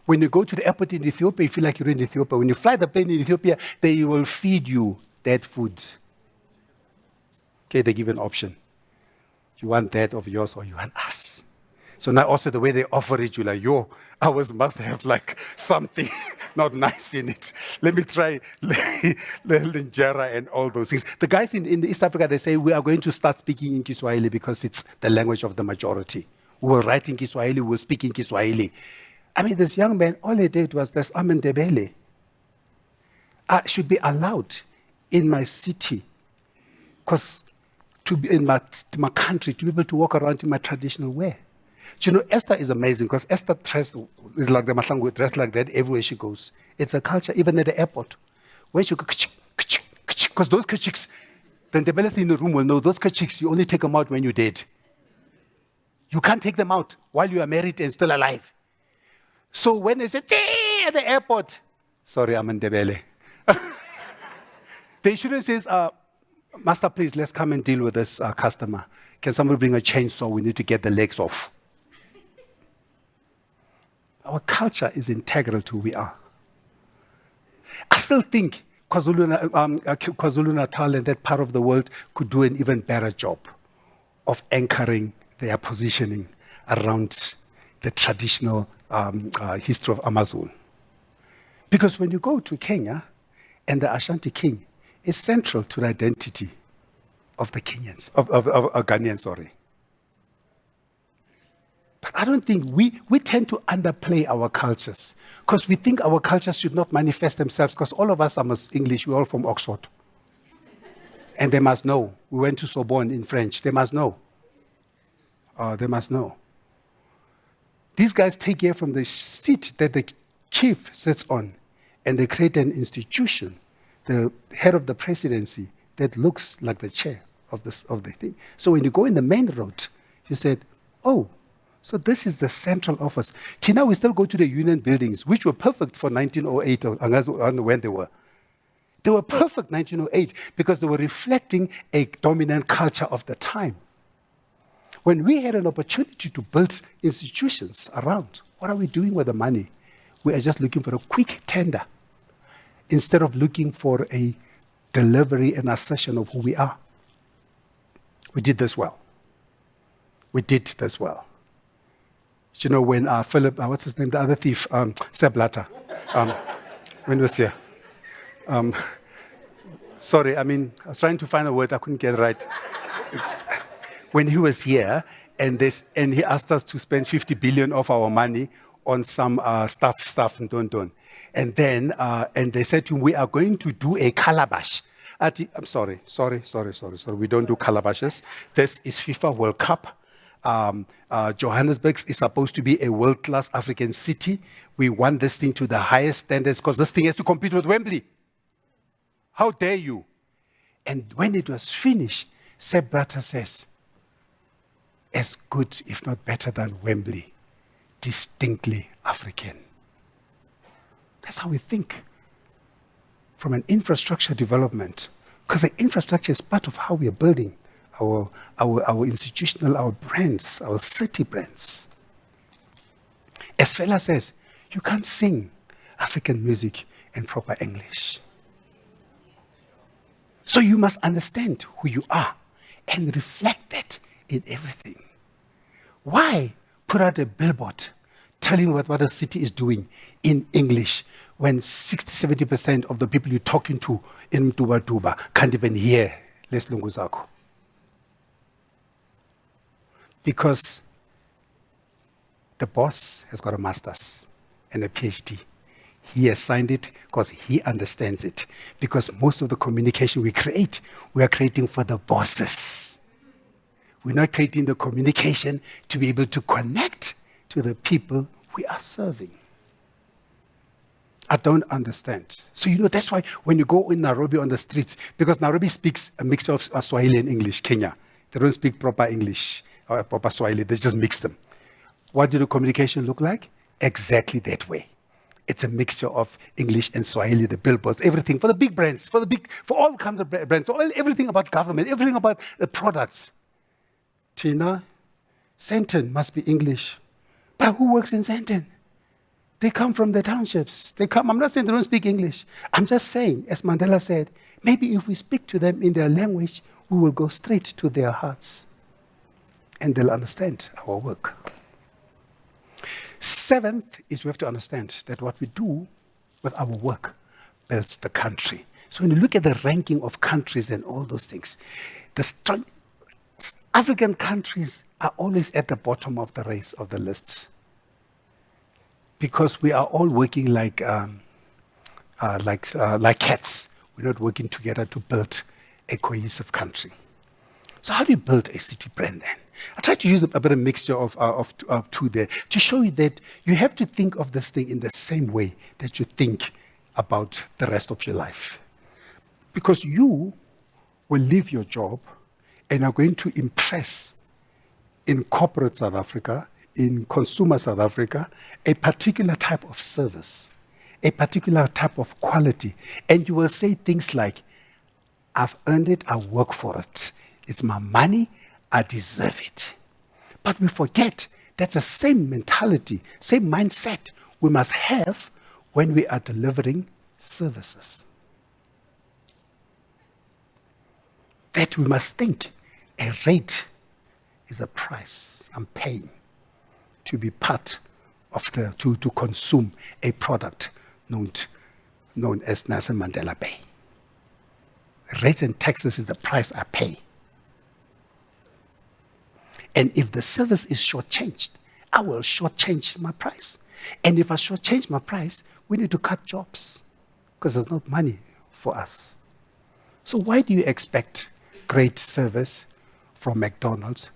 When you go to the airport in Ethiopia, you feel like you're in Ethiopia. When you fly the plane in Ethiopia, they will feed you that food. Okay, they give an option. You want that of yours or you want us. So now also the way they offer it, you're like, ours must have like something not nice in it. Let me try the Linjera and all those things. The guys in East Africa, they say we are going to start speaking in Kiswahili because it's the language of the majority. We will write in Kiswahili, we will speak in Kiswahili. I mean, this young man, all he did was this Amandebele. I should be allowed in my city, because to be in my country, to be able to walk around in my traditional way. Do you know, Esther is amazing because Esther is like the Mahlangu, dressed like that everywhere she goes. It's a culture, even at the airport. When she go, because those kachiks, then the Ndebelesi in the room will know those kachiks, you only take them out when you're dead. You can't take them out while you are married and still alive. So when they say, "Tee!" at the airport, sorry, I'm in Ndebele. They shouldn't say, Master, please, let's come and deal with this customer. Can somebody bring a chainsaw? We need to get the legs off. Our culture is integral to who we are. I still think KwaZulu-Natal and that part of the world could do an even better job of anchoring their positioning around the traditional history of Amazon. Because when you go to Kenya, and the Ashanti king is central to the identity of the Kenyans, of Ghanaians, sorry. But I don't think we tend to underplay our cultures because we think our cultures should not manifest themselves because all of us are English, we're all from Oxford. And they must know. We went to Sorbonne in French. They must know. They must know. These guys take care from the seat that the chief sits on, and they create an institution, the head of the presidency, that looks like the chair of the thing. So when you go in the main road, you said, oh, so this is the central office. Till now, we still go to the union buildings, which were perfect for 1908, or I don't know when they were. They were perfect 1908 because they were reflecting a dominant culture of the time. When we had an opportunity to build institutions around, what are we doing with the money? We are just looking for a quick tender instead of looking for a delivery and assertion of who we are. We did this well. We did this well. You know, when Philip, what's his name, the other thief, Seb Blatter, when he was here. Sorry, I was trying to find a word, I couldn't get it right. When he was here, and he asked us to spend 50 billion of our money on some stuff and don't. And then, and they said to him, we are going to do a calabash. I'm sorry. We don't do calabashes. This is FIFA World Cup. Johannesburg is supposed to be a world-class African city. We want this thing to the highest standards because this thing has to compete with Wembley. How dare you? And when it was finished, Seb Blatter says, as good, if not better than Wembley, distinctly African. That's how we think from an infrastructure development, because the infrastructure is part of how we are building our institutional, our brands, our city brands. As Fela says, you can't sing African music in proper English. So you must understand who you are and reflect that in everything. Why put out a billboard telling what a city is doing in English when 60-70% of the people you're talking to in Duba can't even hear lesilungu zakho? Because the boss has got a master's and a PhD. He has signed it because he understands it. Because most of the communication we are creating for the bosses. We're not creating the communication to be able to connect to the people we are serving. I don't understand. So, that's why when you go in Nairobi on the streets, because Nairobi speaks a mixture of Swahili and English, Kenya. They don't speak proper English or proper Swahili. They just mix them. What do the communication look like? Exactly that way. It's a mixture of English and Swahili, the billboards, everything for the big brands, for all kinds of brands, everything about government, everything about the products. Tina, Sandton must be English. But who works in Sandton? They come from the townships. I'm not saying they don't speak English. I'm just saying, as Mandela said, maybe if we speak to them in their language, we will go straight to their hearts. And they'll understand our work. Seventh is we have to understand that what we do with our work, builds the country. So when you look at the ranking of countries and all those things, African countries are always at the bottom of the race of the lists because we are all working like cats. We're not working together to build a cohesive country. So how do you build a city brand then? I try to use a bit of mixture of two there to show you that you have to think of this thing in the same way that you think about the rest of your life. Because you will leave your job and are going to impress in corporate South Africa, in consumer South Africa, a particular type of service, a particular type of quality. And you will say things like, I've earned it, I work for it. It's my money, I deserve it. But we forget that's the same mentality, same mindset we must have when we are delivering services. That we must think a rate is a price I'm paying to be part of to consume a product known as Nelson Mandela Bay. Rates and taxes is the price I pay. And if the service is shortchanged, I will shortchange my price. And if I shortchange my price, we need to cut jobs because there's not money for us. So why do you expect great service from McDonald's,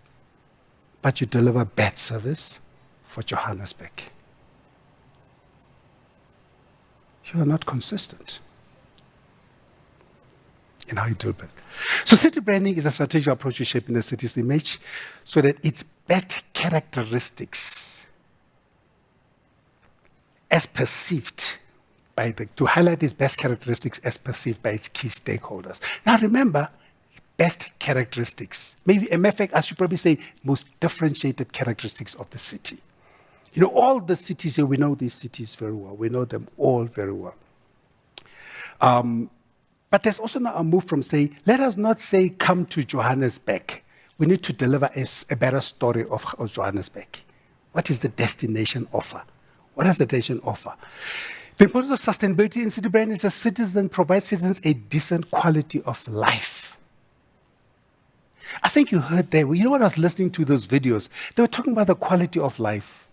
but you deliver bad service for Johannesburg? You are not consistent in how you do it. So city branding is a strategic approach to shaping the city's image so that its best characteristics as perceived to highlight its best characteristics as perceived by its key stakeholders. Now remember, best characteristics. Maybe, a matter of fact, I should probably say most differentiated characteristics of the city. You know, all the cities here, we know these cities very well. We know them all very well. But there's also now a move from saying, let us not say, come to Johannesburg. We need to deliver a better story of Johannesburg. What is the destination offer? What does the destination offer? The importance of sustainability in city branding is a citizen provides citizens a decent quality of life. I think you heard there, you know what I was listening to those videos? They were talking about the quality of life.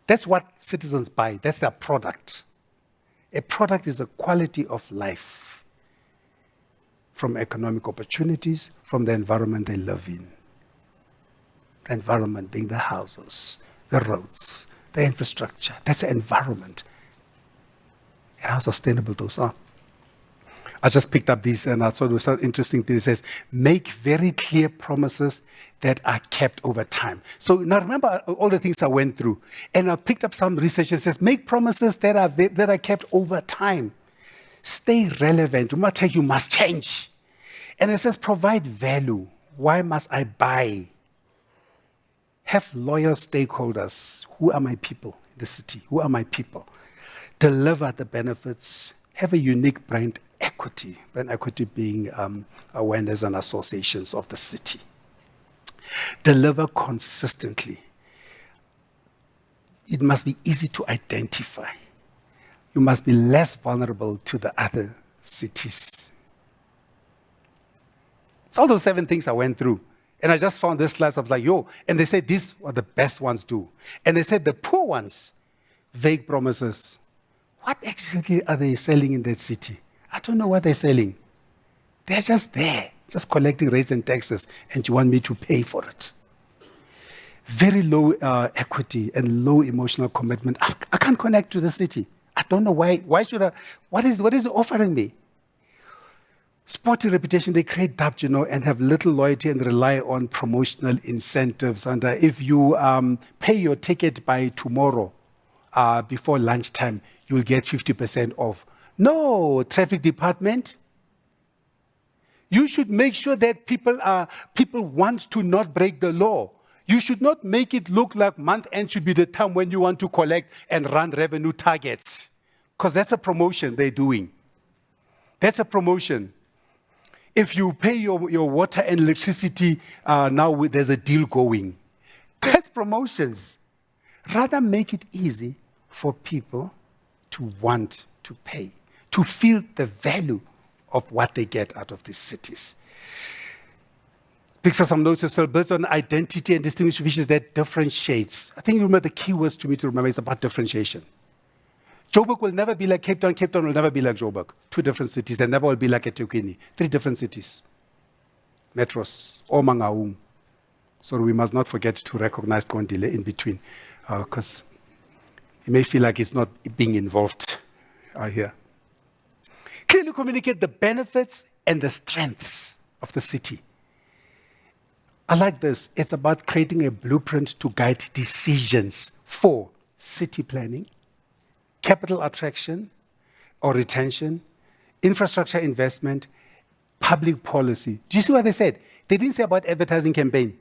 That's what citizens buy. That's their product. A product is the quality of life from economic opportunities, from the environment they live in. The environment being the houses, the roads, the infrastructure. That's the environment. And how sustainable those are. I just picked up these and I thought it was an interesting thing. It says, make very clear promises that are kept over time. So now remember all the things I went through. And I picked up some research that says, make promises that are kept over time. Stay relevant. You must change. And it says, provide value. Why must I buy? Have loyal stakeholders. Who are my people in the city? Who are my people? Deliver the benefits. Have a unique brand equity being awareness and associations of the city. Deliver consistently. It must be easy to identify. You must be less vulnerable to the other cities. It's all those 7 things I went through. And I just found this list. I was like, yo. And they said these are the best ones do. And they said the poor ones, vague promises. What actually are they selling in that city? I don't know what they're selling. They're just there, just collecting rates and taxes, and you want me to pay for it. Very low equity and low emotional commitment. I can't connect to the city. I don't know why. Why should I? What is it offering me? Spotty reputation, they create doubt, and have little loyalty and rely on promotional incentives. And if you pay your ticket by tomorrow, before lunchtime, you'll get 50% off. No, traffic department. You should make sure that people want to not break the law. You should not make it look like month end should be the time when you want to collect and run revenue targets. Because that's a promotion they're doing. That's a promotion. If you pay your water and electricity, now there's a deal going. That's promotions. Rather make it easy for people to want to pay, to feel the value of what they get out of these cities. Picks up some notes as well, builds on identity and distinguished features that differentiates. I think you remember the key words to me to remember is about differentiation. Joburg will never be like Cape Town. Cape Town will never be like Joburg. Two different cities. They never will be like eThekwini. Three different cities. Metros. Or Mangaung. So we must not forget to recognize Kondile in between. Because it may feel like it's not being involved here. Clearly communicate the benefits and the strengths of the city. I like this. It's about creating a blueprint to guide decisions for city planning, capital attraction or retention, infrastructure investment, public policy. Do you see what they said? They didn't say about advertising campaign.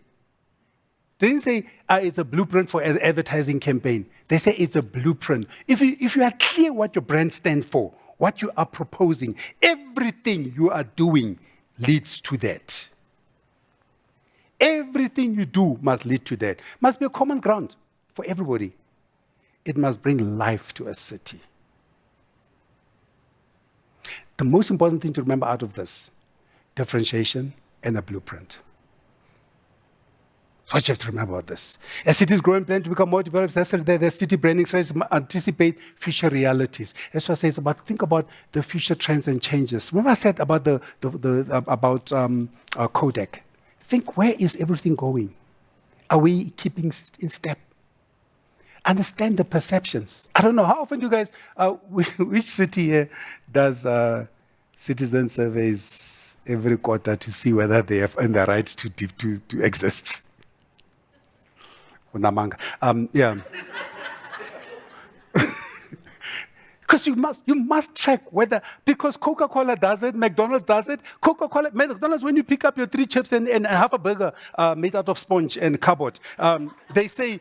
They didn't say it's a blueprint for an advertising campaign. They say it's a blueprint. If you are clear what your brand stands for, what you are proposing, everything you are doing leads to that. Everything you do must lead to that. Must be a common ground for everybody. It must bring life to a city. The most important thing to remember out of this, differentiation and a blueprint. So what you have to remember about this. As cities grow and plan to become more developed, the city branding strategies anticipate future realities. That's what I say. It's about, think about the future trends and changes. Remember I said about Kodak. Think, where is everything going? Are we keeping in step? Understand the perceptions. I don't know, how often do you guys, which city here does citizen surveys every quarter to see whether they have earned the right to exist? Yeah. Because you must track whether, because Coca-Cola does it, McDonald's does it. McDonald's, when you pick up your 3 chips and half a burger made out of sponge and cardboard, they say,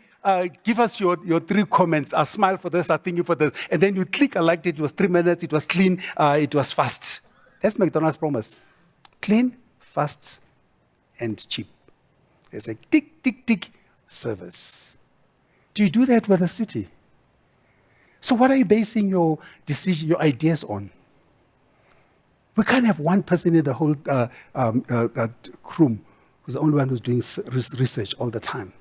give us your 3 comments. I smile for this, I thank you for this. And then you click, I liked it, it was 3 minutes, it was clean, it was fast. That's McDonald's promise. Clean, fast, and cheap. It's like tick, tick, tick service. Do you do that with a city? So what are you basing your decision, your ideas on? We can't have one person in the whole room who's the only one who's doing research all the time.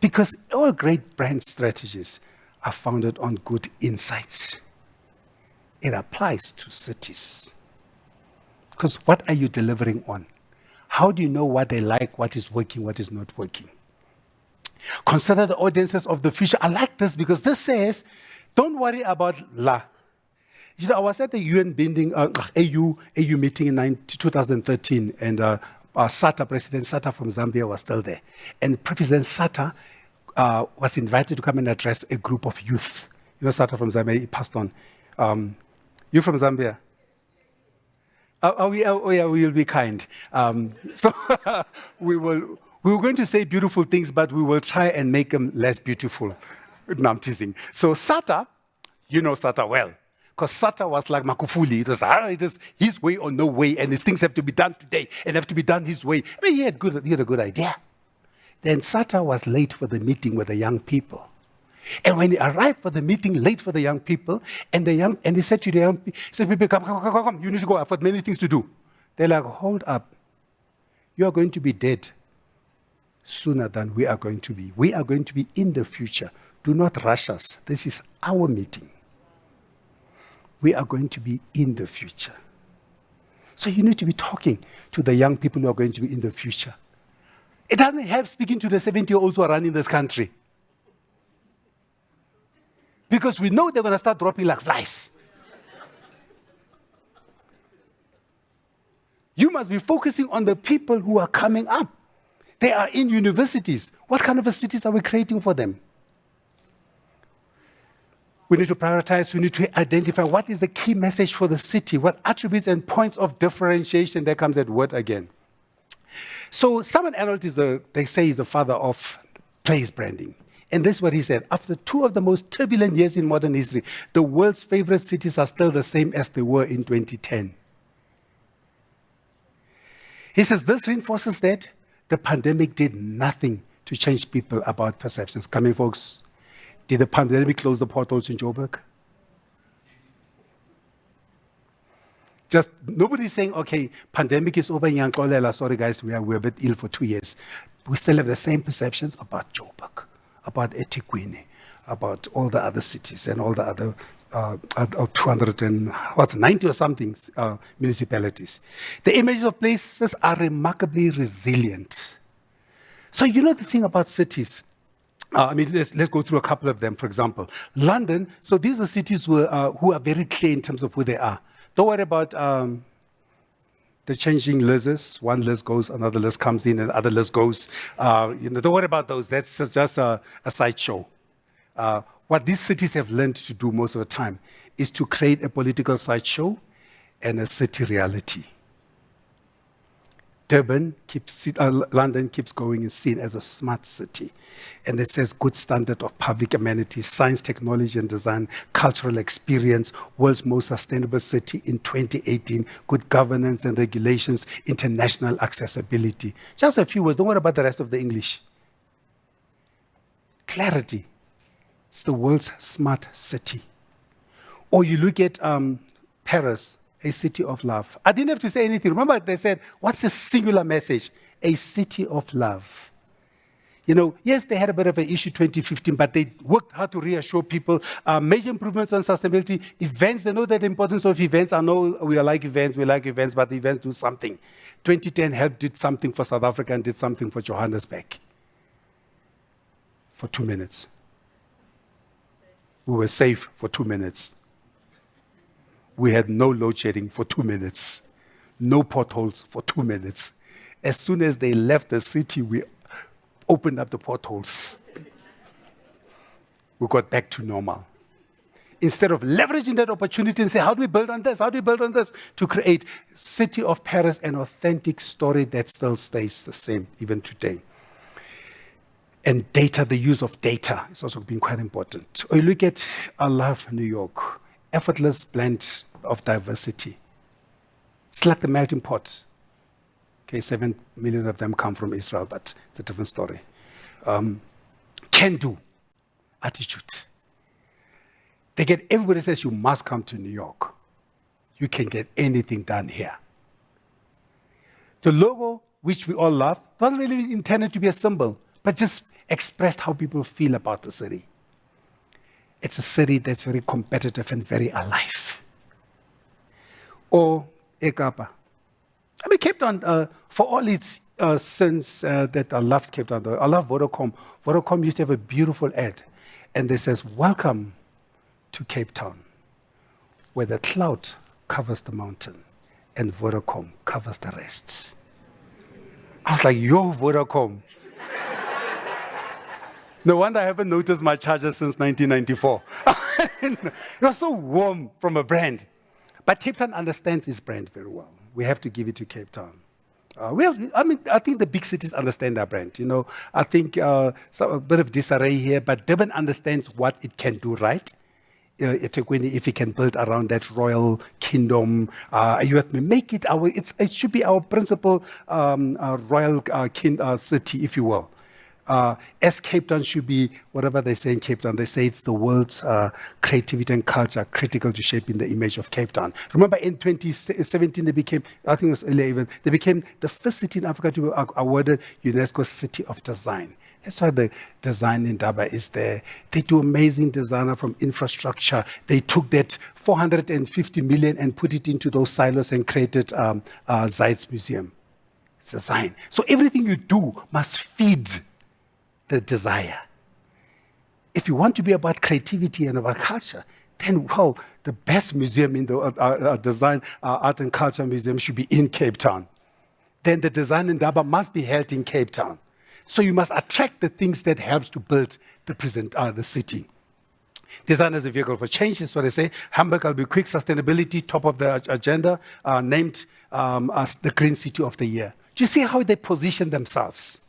Because all great brand strategies are founded on good insights. It applies to cities. Because what are you delivering on? How do you know what they like, what is working, what is not working? Consider the audiences of the future. I like this because this says, don't worry about la. You know, I was at the UN building, AU meeting in 2013, and President Sata from Zambia was still there. And President Sata was invited to come and address a group of youth. You know, Sata from Zambia, he passed on. You from Zambia? Oh yeah, we will be kind. So we were going to say beautiful things, but we will try and make them less beautiful. No, I'm teasing. So Sata, you know Sata well, because Sata was like Makufuli. It was his way or no way, and these things have to be done today and have to be done his way. I mean, he had a good idea. Then Sata was late for the meeting with the young people. And when he arrived for the meeting, late for the young people, and he said to the young people, come, you need to go, I've got many things to do. They're like, hold up. You are going to be dead sooner than we are going to be. We are going to be in the future. Do not rush us. This is our meeting. We are going to be in the future. So you need to be talking to the young people who are going to be in the future. It doesn't help speaking to the 70-year-olds who are running this country. Because we know they're going to start dropping like flies. You must be focusing on the people who are coming up. They are in universities. What kind of cities are we creating for them? We need to prioritize, we need to identify what is the key message for the city, what attributes and points of differentiation. There comes that word again. So Simon Arnold they say is the father of place branding. And this is what he said. After 2 of the most turbulent years in modern history, the world's favorite cities are still the same as they were in 2010. He says this reinforces that the pandemic did nothing to change people about perceptions. Coming folks, did the pandemic close the portals in Joburg? Just nobody's saying, okay, pandemic is over in Yankolela. Sorry, guys, we're a bit ill for 2 years. We still have the same perceptions about Joburg, about eThekwini, about all the other cities and all the other 290 or something municipalities. The images of places are remarkably resilient. So you know the thing about cities. Let's go through a couple of them. For example, London. So these are cities who are very clear in terms of who they are. Don't worry about the changing lists. One list goes, another list comes in, and other list goes. Don't worry about those. That's just a sideshow. What these cities have learned to do most of the time is to create a political sideshow and a city reality. London keeps going and seen as a smart city. And it says good standard of public amenities, science, technology and design, cultural experience, world's most sustainable city in 2018, good governance and regulations, international accessibility. Just a few words, don't worry about the rest of the English. Clarity. It's the world's smart city. Or you look at Paris, a city of love. I didn't have to say anything. Remember, they said, what's the singular message? A city of love. Yes, they had a bit of an issue 2015, but they worked hard to reassure people. Major improvements on sustainability. Events, they know the importance of events. I know we like events, but the events do something. 2010 helped did something for South Africa and did something for Johannesburg. For 2 minutes. We were safe for 2 minutes. We had no load shedding for 2 minutes. No potholes for 2 minutes. As soon as they left the city, we opened up the potholes. We got back to normal. Instead of leveraging that opportunity and say, how do we build on this? How do we build on this? To create City of Paris, an authentic story that still stays the same even today. And data, the use of data is also been quite important. Or you look at, I love New York. Effortless blend of diversity. It's like the melting pot. Okay, 7 million of them come from Israel, but it's a different story. Can-do attitude. Everybody says you must come to New York. You can get anything done here. The logo, which we all love, wasn't really intended to be a symbol, but just expressed how people feel about the city. It's a city that's very competitive and very alive. Or Ekapa. Cape Town, for all its sins that I love Cape Town, though, I love Vodacom. Vodacom used to have a beautiful ad, and it says, welcome to Cape Town, where the cloud covers the mountain and Vodacom covers the rest. I was like, yo, Vodacom. No wonder I haven't noticed my charger since 1994. It was so warm from a brand. But Cape Town understands its brand very well. We have to give it to Cape Town. I think the big cities understand their brand. I think a bit of disarray here, but Durban understands what it can do right. eThekwini, if we can build around that royal kingdom, you have to make it it should be our principal royal city, if you will. As Cape Town should be, whatever they say in Cape Town, they say it's the world's creativity and culture critical to shaping the image of Cape Town. Remember in 2017, they became, I think it was earlier even, they became the first city in Africa to be awarded UNESCO City of Design. That's why the design in Thebe is there. They do amazing design from infrastructure. They took that 450 million and put it into those silos and created Zeitz Museum. It's design. So everything you do must feed the desire. If you want to be about creativity and about culture, then, well, the best museum in the design, art and culture museum should be in Cape Town. Then the design in Thebe must be held in Cape Town. So you must attract the things that helps to build the city. Design as a vehicle for change is what I say. Hamburg will be quick. Sustainability, top of the agenda, named as the Green City of the Year. Do you see how they position themselves?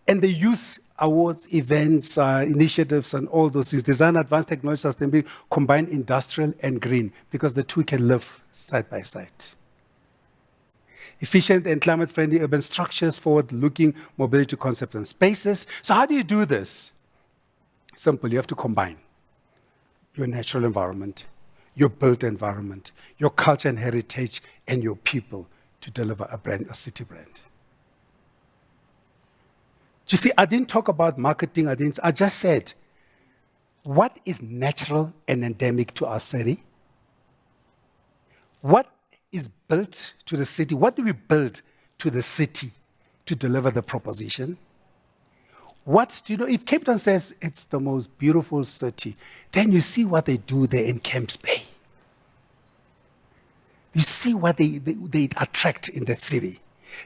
And they use awards, events, initiatives, and all those things. Design, advanced technology, sustainability, combine industrial and green, because the two can live side by side. Efficient and climate-friendly urban structures, forward-looking mobility concepts and spaces. So how do you do this? Simple. You have to combine your natural environment, your built environment, your culture and heritage, and your people to deliver a brand, a city brand. You see, I didn't talk about marketing. I just said, what is natural and endemic to our city? What is built to the city? What do we build to the city to deliver the proposition? If Cape Town says it's the most beautiful city, then you see what they do there in Camps Bay. You see what they attract in that city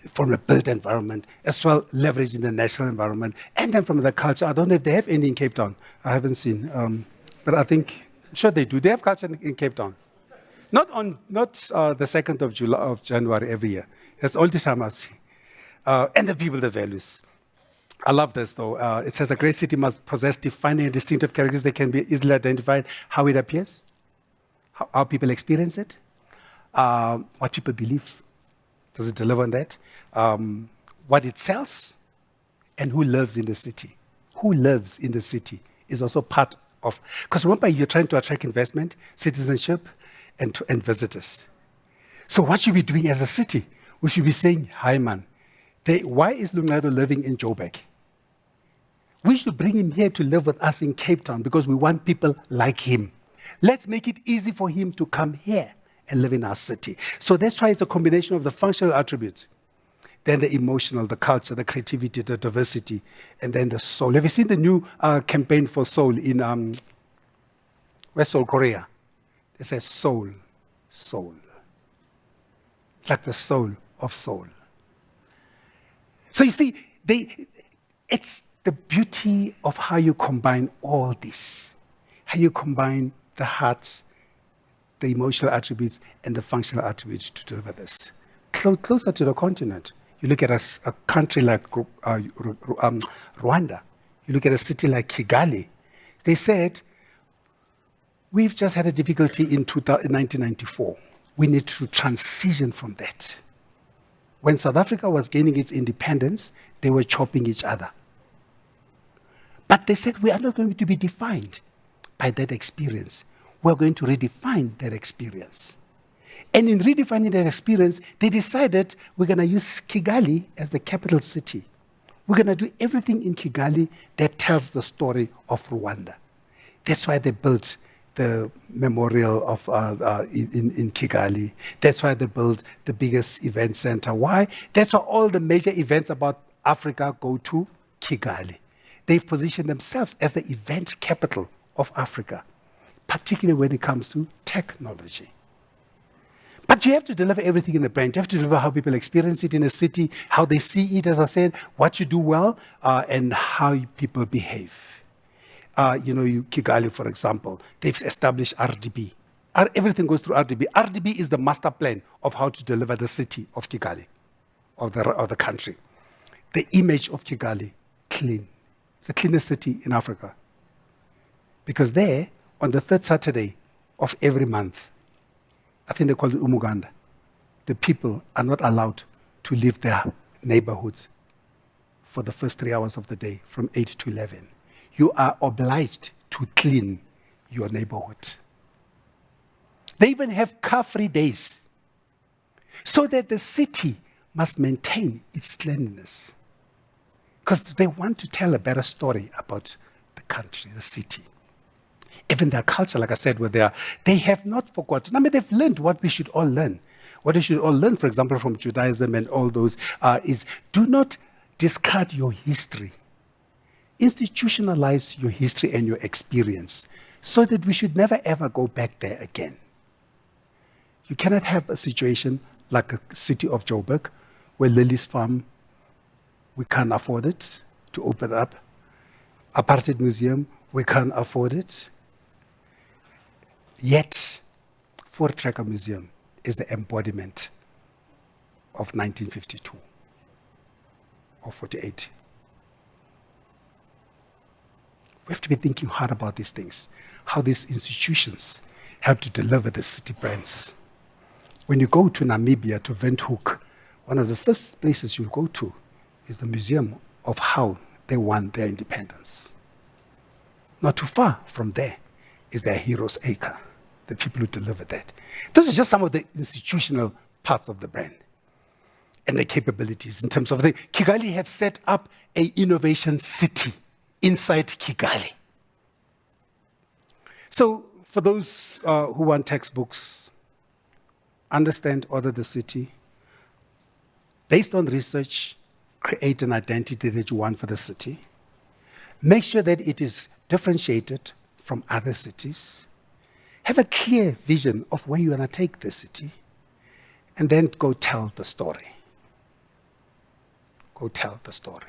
from a built environment, as well leveraging the natural environment, and then from the culture. I don't know if they have any in Cape Town. I haven't seen, but I'm sure they do. They have culture in Cape Town. Not the 2nd of January every year. That's the only time I see. And the people, the values. I love this, though. It says a great city must possess defining and distinctive characters that can be easily identified. How it appears, how people experience it, what people believe. Does it deliver on that? What it sells, and who lives in the city. Who lives in the city is also part of... Because remember, you're trying to attract investment, citizenship, and visitors. So what should we be doing as a city? We should be saying, hi, man. Why is Luncedo living in Joburg? We should bring him here to live with us in Cape Town because we want people like him. Let's make it easy for him to come here and live in our city. So that's why it's a combination of the functional attributes, then the emotional, the culture, the creativity, the diversity, and then the soul. Have you seen the new campaign for soul in West Seoul, Korea? It says soul, soul. It's like the soul of soul. So you see, it's the beauty of how you combine all this, how you combine the heart, the emotional attributes, and the functional attributes to deliver this. Closer to the continent, you look at a country like Rwanda, you look at a city like Kigali, they said, we've just had a difficulty in 1994. We need to transition from that. When South Africa was gaining its independence, they were chopping each other. But they said, we are not going to be defined by that experience. We're going to redefine that experience. And in redefining that experience, they decided we're going to use Kigali as the capital city. We're going to do everything in Kigali that tells the story of Rwanda. That's why they built the memorial of in Kigali. That's why they built the biggest event center. Why? That's why all the major events about Africa go to Kigali. They've positioned themselves as the event capital of Africa, particularly when it comes to technology. But you have to deliver everything in a brand. You have to deliver how people experience it in a city, how they see it, as I said, what you do well, and how people behave. Kigali, for example, they've established RDB. Everything goes through RDB. RDB is the master plan of how to deliver the city of Kigali, of the country. The image of Kigali, clean. It's the cleanest city in Africa. Because there, on the third Saturday of every month, I think they call it Umuganda, the people are not allowed to leave their neighborhoods for the first 3 hours of the day, from 8 to 11. You are obliged to clean your neighborhood. They even have car-free days, so that the city must maintain its cleanliness. Because they want to tell a better story about the country, the city. Even their culture, like I said, they have not forgotten. I mean, they've learned what we should all learn. What we should all learn, for example, from Judaism and all those, is do not discard your history. Institutionalize your history and your experience so that we should never ever go back there again. You cannot have a situation like a city of Joburg where Lily's Farm, we can't afford it to open up. Apartheid Museum, we can't afford it. Yet, Fort Tracker Museum is the embodiment of 1952 or 48. We have to be thinking hard about these things, how these institutions help to deliver the city brands. When you go to Namibia, to Windhoek, one of the first places you'll go to is the museum of how they won their independence. Not too far from there is their Heroes Acre, the people who deliver that. Those are just some of the institutional parts of the brand and the capabilities in terms of the Kigali have set up a innovation city inside Kigali. So for those who want textbooks, understand, order the city. Based on research, create an identity that you want for the city. Make sure that it is differentiated from other cities. Have a clear vision of where you want to take the city. And then go tell the story. Go tell the story.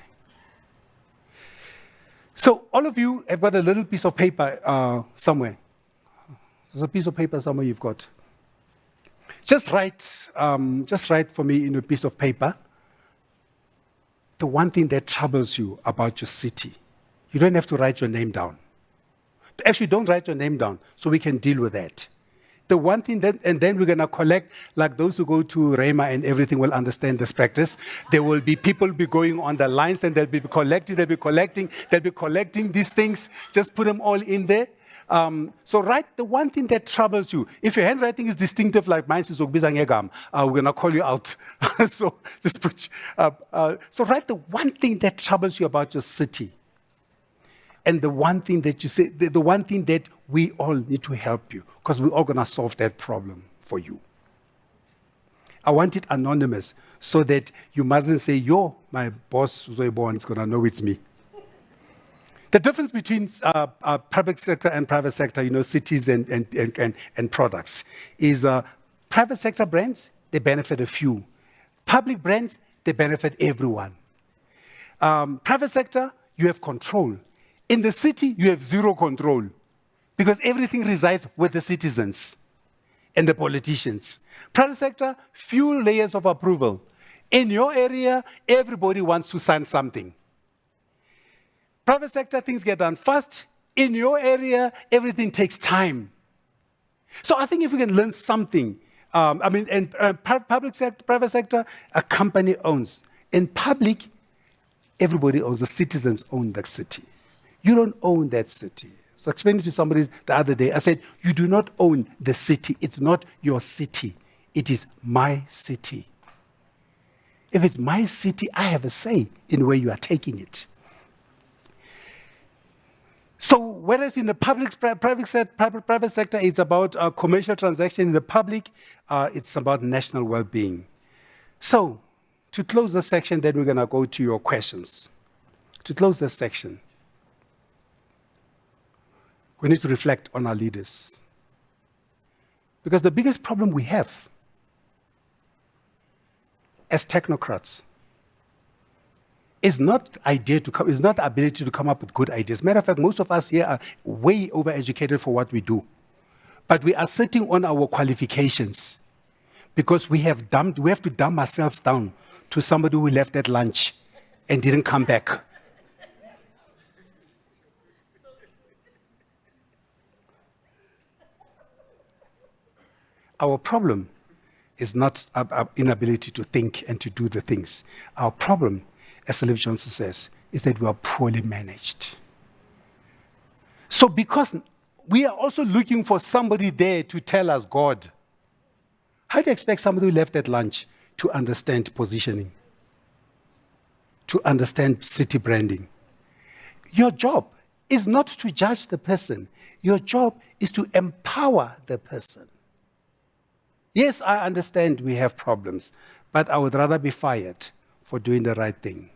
So all of you have got a little piece of paper somewhere. There's a piece of paper somewhere you've got. Just write for me in a piece of paper the one thing that troubles you about your city. You don't have to write your name down. Actually, don't write your name down so we can deal with that. The one thing that, and then we're going to collect, like those who go to Rhema and everything will understand this practice. There will be people be going on the lines and they'll be collecting these things. Just put them all in there. So write the one thing that troubles you. If your handwriting is distinctive like mine, we're going to call you out. So just put, so write the one thing that troubles you about your city. And the one thing that you say, the one thing that we all need to help you, because we're all going to solve that problem for you. I want it anonymous so that you mustn't say, yo, my boss, Zoibon, is going to know it's me. The difference between public sector and private sector, cities and products, is private sector brands, they benefit a few. Public brands, they benefit everyone. Private sector, you have control. In the city, you have zero control because everything resides with the citizens and the politicians. Private sector, few layers of approval. In your area, everybody wants to sign something. Private sector, things get done fast. In your area, everything takes time. So I think if we can learn something, public sector, private sector, a company owns. In public, everybody owns, the citizens own the city. You don't own that city. So I explained it to somebody the other day. I said, you do not own the city. It's not your city. It is my city. If it's my city, I have a say in where you are taking it. So whereas in the private sector, it's about commercial transaction. In the public, it's about national well-being. So to close this section, then we're going to go to your questions. To close this section, we need to reflect on our leaders. Because the biggest problem we have as technocrats is not the ability to come up with good ideas. Matter of fact, most of us here are way overeducated for what we do. But we are sitting on our qualifications because we have to dumb ourselves down to somebody who left at lunch and didn't come back. Our problem is not our inability to think and to do the things. Our problem, as Sir Johnson says, is that we are poorly managed. So because we are also looking for somebody there to tell us God, how do you expect somebody who left at lunch to understand positioning, to understand city branding? Your job is not to judge the person. Your job is to empower the person. Yes, I understand we have problems, but I would rather be fired for doing the right thing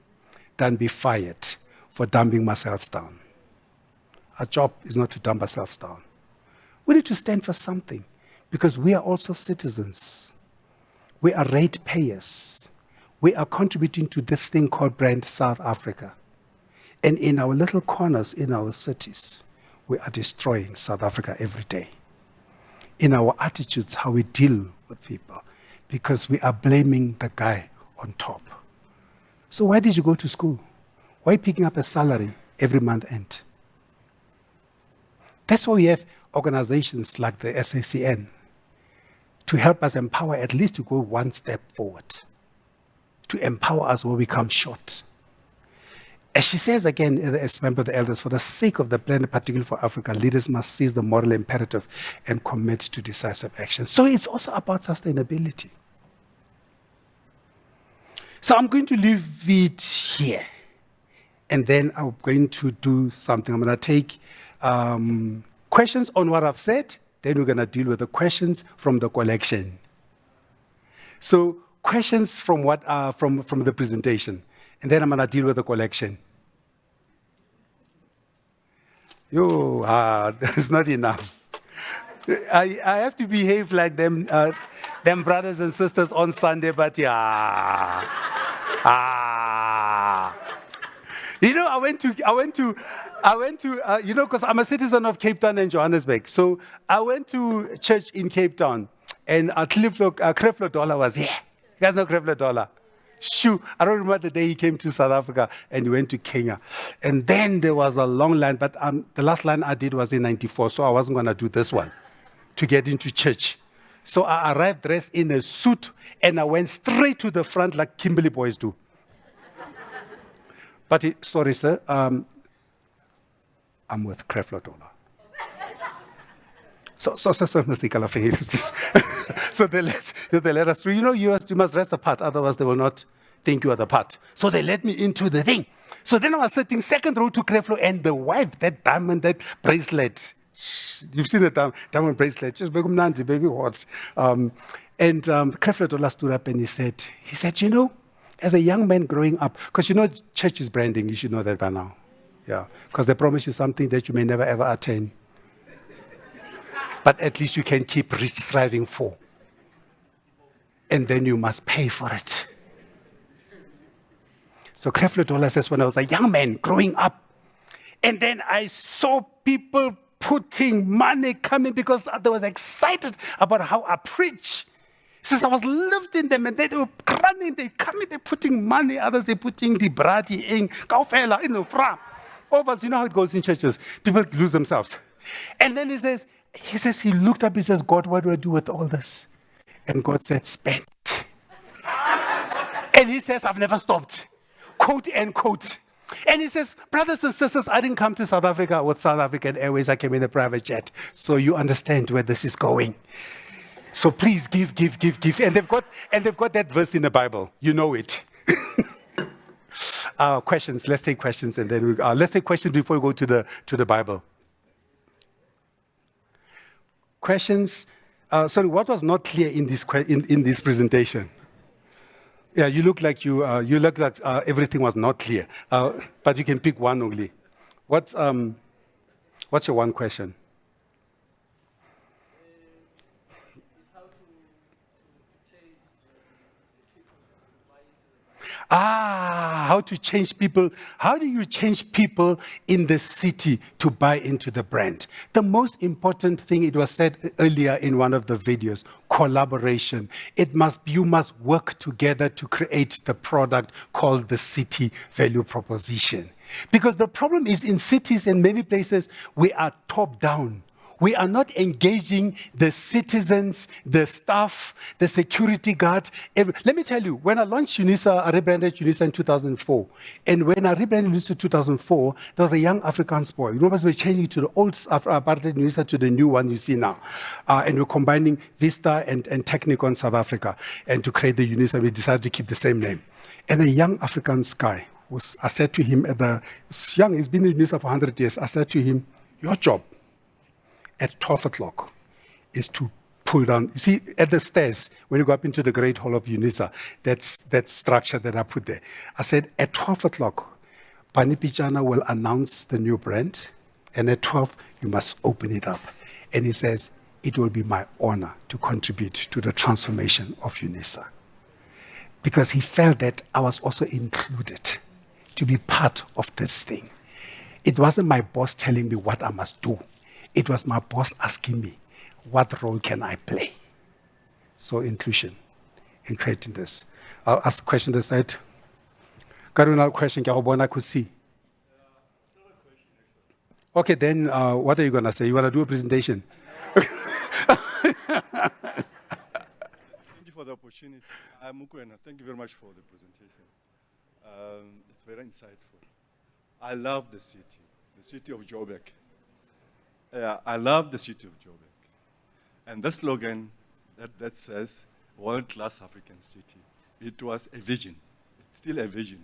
than be fired for dumbing myself down. Our job is not to dumb ourselves down. We need to stand for something because we are also citizens. We are ratepayers. We are contributing to this thing called Brand South Africa. And in our little corners, in our cities, we are destroying South Africa every day. In our attitudes, how we deal with people, because we are blaming the guy on top. So why did you go to school? Why are you picking up a salary every month end? That's why we have organizations like the SACN to help us empower, at least to go one step forward, to empower us where we come short. As she says again, as member of the elders, for the sake of the planet, particularly for Africa, leaders must seize the moral imperative and commit to decisive action. So it's also about sustainability. So I'm going to leave it here. And then I'm going to do something. I'm going to take questions on what I've said. Then we're going to deal with the questions from the collection. So questions from what from the presentation. And then I'm going to deal with the collection. That's not enough. I have to behave like them brothers and sisters on Sunday, but yeah. I went to, because I'm a citizen of Cape Town and Johannesburg. So I went to church in Cape Town, and Creflo Dollar was here. You guys know Creflo Dollar? Shoo, I don't remember the day he came to South Africa and he went to Kenya. And then there was a long line, but the last line I did was in 94, so I wasn't going to do this one to get into church. So I arrived dressed in a suit, and I went straight to the front like Kimberly boys do. But sorry, sir, I'm with Creflo Dollar. So, Mr. Ikalafeng, so they let us through. You must dress apart, otherwise they will not think you are the part. So they let me into the thing. So then I was sitting second row to Creflo, and the wife, that diamond, that bracelet. You've seen the diamond bracelet. Just baby what? And Creflo Dollar stood up and he said, as a young man growing up, because church is branding, you should know that by now. Yeah, because they promise you something that you may never ever attain. But at least you can keep striving for. And then you must pay for it. So Creflo Dollar says, when I was a young man growing up, and then I saw people putting money coming because they was excited about how I preach. Since I was lifting them and they were running, they coming, they're putting money, others they're putting the brati in, kaufela, in the front. All of us, you know how it goes in churches. People lose themselves. And then he says, he looked up, he says, God, what do I do with all this? And God said, spend. And he says, I've never stopped. Quote and quote. And he says, brothers and sisters, I didn't come to South Africa with South African Airways. I came in a private jet. So you understand where this is going. So please give. And they've got that verse in the Bible. You know it. Questions. Let's take questions, and then let's take questions before we go to the Bible. Questions. Sorry, what was not clear in this presentation? Yeah, you look like everything was not clear. But you can pick one only. What's your one question? How to change people. How do you change people in the city to buy into the brand? The most important thing, it was said earlier in one of the videos, collaboration. You must work together to create the product called the city value proposition. Because the problem is in cities and many places, we are top down. We are not engaging the citizens, the staff, the security guard. Let me tell you, when I launched UNISA, I rebranded UNISA in 2004. And when I rebranded UNISA in 2004, there was a young Afrikaans boy. Remember, we're changing to the old apartheid UNISA to the new one you see now. And we're combining Vista and Technico in South Africa. And to create the UNISA, we decided to keep the same name. And a young Afrikaans guy, I said to him, he's been in UNISA for 100 years. I said to him, your job at 12 o'clock is to pull down. You see, at the stairs, when you go up into the Great Hall of UNISA, that's that structure that I put there. I said, at 12 o'clock, Pani Pichana will announce the new brand, and at 12, you must open it up. And he says, it will be my honor to contribute to the transformation of UNISA. Because he felt that I was also included to be part of this thing. It wasn't my boss telling me what I must do. It was my boss asking me, what role can I play? So inclusion in creating this. I'll ask the question this side. Got another question, I could see. Okay, then what are you going to say? You want to do a presentation? Thank you for the opportunity. I'm Mukwena. Thank you very much for the presentation. It's very insightful. I love the city of Joburg. Yeah, I love the city of Joburg. And the slogan that says, world-class African city, it was a vision. It's still a vision.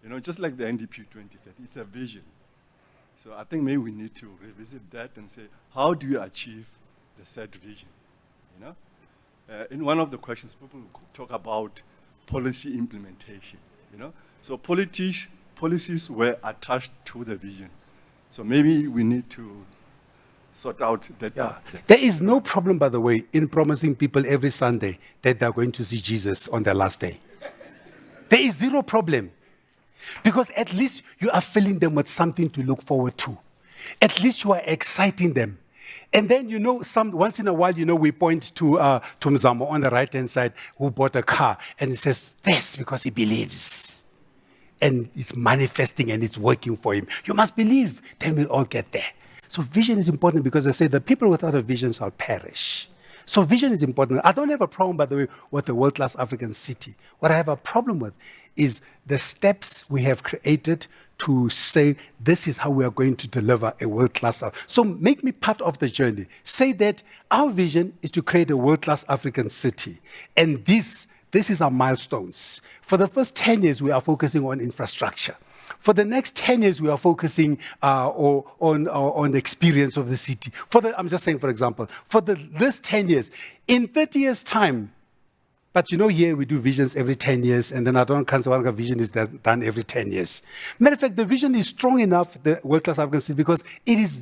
You know, just like the NDP 2030, it's a vision. So I think maybe we need to revisit that and say, how do you achieve the said vision? You know, in one of the questions, people talk about policy implementation. You know, so policies were attached to the vision. So maybe we need to sort out that. Yeah. There is no problem, by the way, in promising people every Sunday that they're going to see Jesus on their last day. There is zero problem. Because at least you are filling them with something to look forward to. At least you are exciting them. And then, you know, once in a while, you know, we point to Mzamo on the right-hand side who bought a car and he says, this because he believes. And it's manifesting and it's working for him. You must believe, then we'll all get there. So vision is important because I say the people without a vision shall perish. So vision is important. I don't have a problem, by the way, with the world-class African city. What I have a problem with is the steps we have created to say this is how we are going to deliver a world-class. So make me part of the journey. Say that our vision is to create a world-class African city. And this is our milestones. For the first 10 years, we are focusing on infrastructure. For the next 10 years, we are focusing on the experience of the city. I'm just saying, for example, for this 10 years, in 30 years' time, but you know, here we do visions every 10 years, and then I don't consider one vision is done every 10 years. Matter of fact, the vision is strong enough, the world-class African city, because it is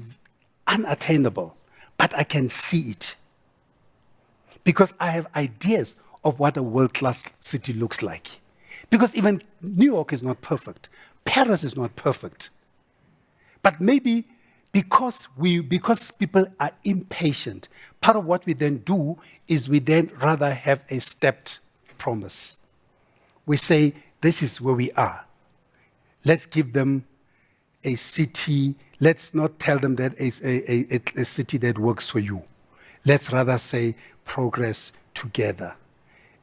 unattainable, but I can see it. Because I have ideas of what a world-class city looks like. Because even New York is not perfect. Paris is not perfect. But maybe because people are impatient, part of what we then do is we then rather have a stepped promise. We say, this is where we are. Let's give them a city. Let's not tell them that it's a city that works for you. Let's rather say progress together.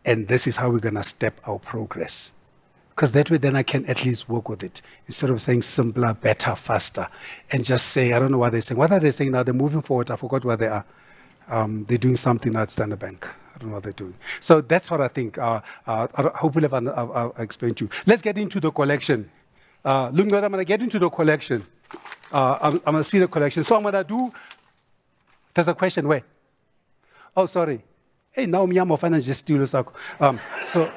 And this is how we're going to step our progress. Because that way then I can at least work with it. Instead of saying simpler, better, faster. And just say, I don't know what they're saying. What are they saying now? They're moving forward. I forgot what they are. They're doing something now at Standard Bank. I don't know what they're doing. So that's what I think. Hopefully I've explained to you. Let's get into the collection. Look, I'm going to get into the collection. I'm going to see the collection. So I'm going to do... There's a question. Where? Oh, sorry. Hey, now I'm finance just steal so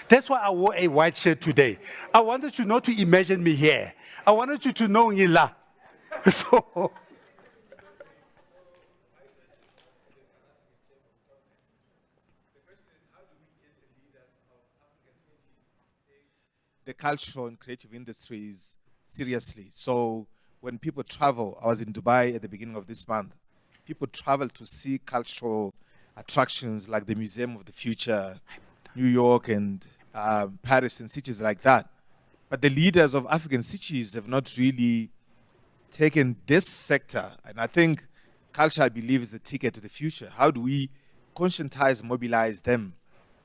that's why I wore a white shirt today. I wanted you not to imagine me here. I wanted you to know Ngila. So the cultural and creative industries seriously. So when people travel, I was in Dubai at the beginning of this month, people travel to see cultural attractions like the Museum of the Future, New York and Paris and cities like that. But the leaders of African cities have not really taken this sector. And I think culture, I believe, is the ticket to the future. How do we conscientize, mobilize them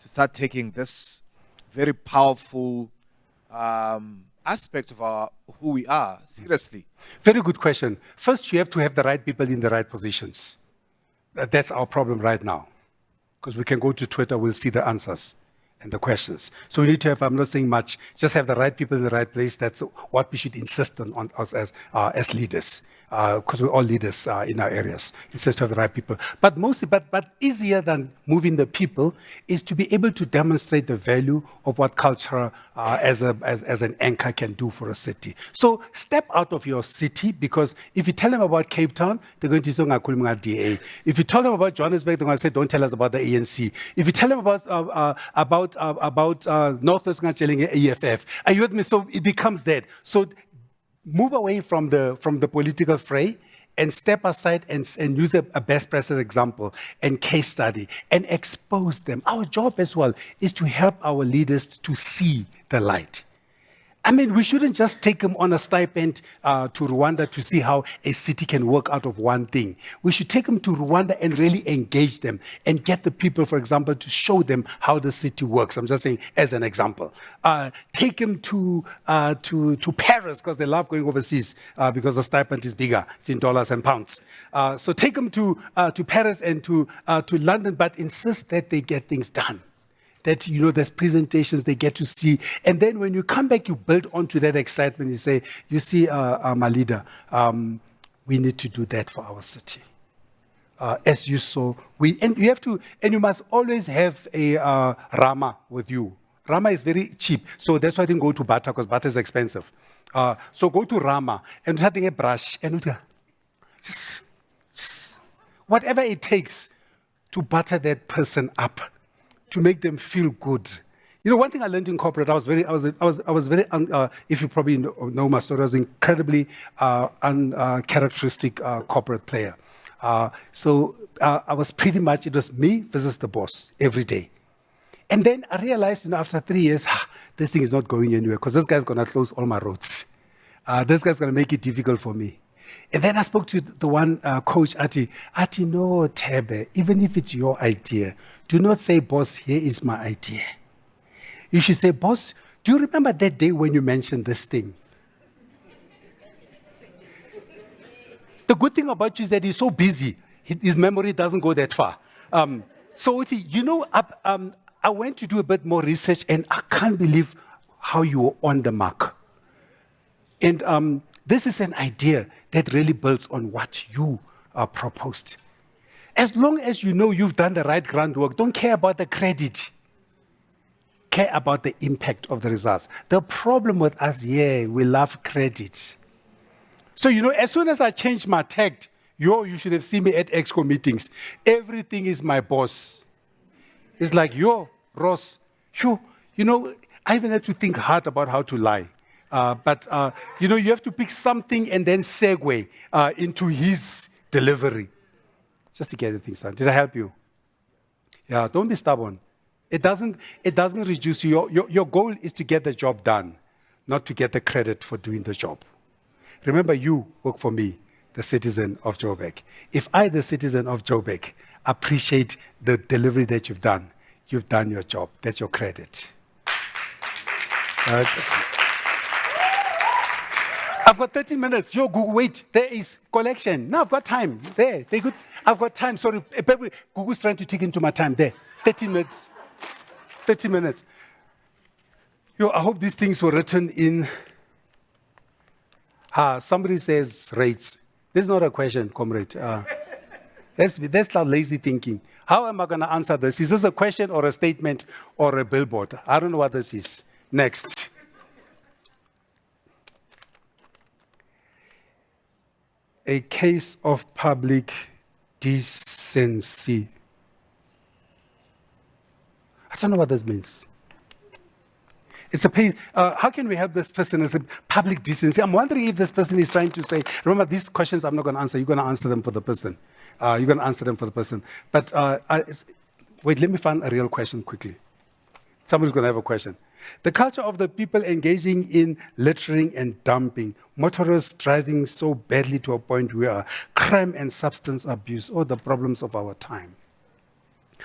to start taking this very powerful aspect of who we are seriously? Very good question. First, you have to have the right people in the right positions. That's our problem right now. Because we can go to Twitter, we'll see the answers and the questions. So we need to have, I'm not saying much, just have the right people in the right place. That's what we should insist on us as leaders. Because we're all leaders in our areas. Insist to have the right people. But mostly, but easier than moving the people is to be able to demonstrate the value of what culture as an anchor can do for a city. So step out of your city, because if you tell them about Cape Town, they're going to say DA. If you tell them about Johannesburg, they're going to say, don't tell us about the ANC. If you tell them about Northwest EFF, are you with me? So it becomes that. So move away from the political fray and step aside and use a best precedent example and case study and expose them. Our job as well is to help our leaders to see the light. I mean, we shouldn't just take them on a stipend to Rwanda to see how a city can work out of one thing. We should take them to Rwanda and really engage them and get the people, for example, to show them how the city works. I'm just saying as an example. Take them to Paris because they love going overseas because the stipend is bigger. It's in dollars and pounds. So take them to Paris and to London, but insist that they get things done. That, there's presentations they get to see. And then when you come back, you build onto that excitement. You say, my leader, we need to do that for our city. As you saw, and you must always have a Rama with you. Rama is very cheap. So that's why I didn't go to Bata, because Bata is expensive. So go to Rama and start a brush and just whatever it takes to butter that person up, to make them feel good. One thing I learned in corporate, I was very, if you probably know my story, I was incredibly uncharacteristic corporate player. So I was pretty much, it was me versus the boss every day. And then I realized, after 3 years, this thing is not going anywhere because this guy's going to close all my roads. This guy's going to make it difficult for me. And then I spoke to the one coach, Ati, no, Thebe, even if it's your idea, do not say, boss, here is my idea. You should say, boss, do you remember that day when you mentioned this thing? The good thing about you is that he's so busy, his memory doesn't go that far. So, I went to do a bit more research, and I can't believe how you were on the mark. And this is an idea that really builds on what you proposed. As long as you know you've done the right groundwork, don't care about the credit. Care about the impact of the results. The problem with us here, we love credit. So, as soon as I changed my tag, you should have seen me at EXCO meetings. Everything is my boss. It's like, Ross, I even had to think hard about how to lie. But you have to pick something and then segue into his delivery. Just to get the things done. Did I help you? Yeah, don't be stubborn. It doesn't reduce you. Your goal is to get the job done, not to get the credit for doing the job. Remember, you work for me, the citizen of Joburg. If I, the citizen of Joburg, appreciate the delivery that you've done your job. That's your credit. I've got 30 minutes. Google, wait, there is collection. No, I've got time. There, they good. I've got time. Sorry, Google's trying to take into my time. There, 30 minutes. 30 minutes. I hope these things were written in. Somebody says rates. This is not a question, comrade. That's not lazy thinking. How am I going to answer this? Is this a question or a statement or a billboard? I don't know what this is. Next. A case of public decency. I don't know what this means. It's how can we help this person as a public decency? I'm wondering if this person is trying to say, remember, these questions I'm not going to answer. You're going to answer them for the person. But wait, let me find a real question quickly. Somebody's going to have a question. The culture of the people engaging in littering and dumping, motorists driving so badly to a point where crime and substance abuse, the problems of our time.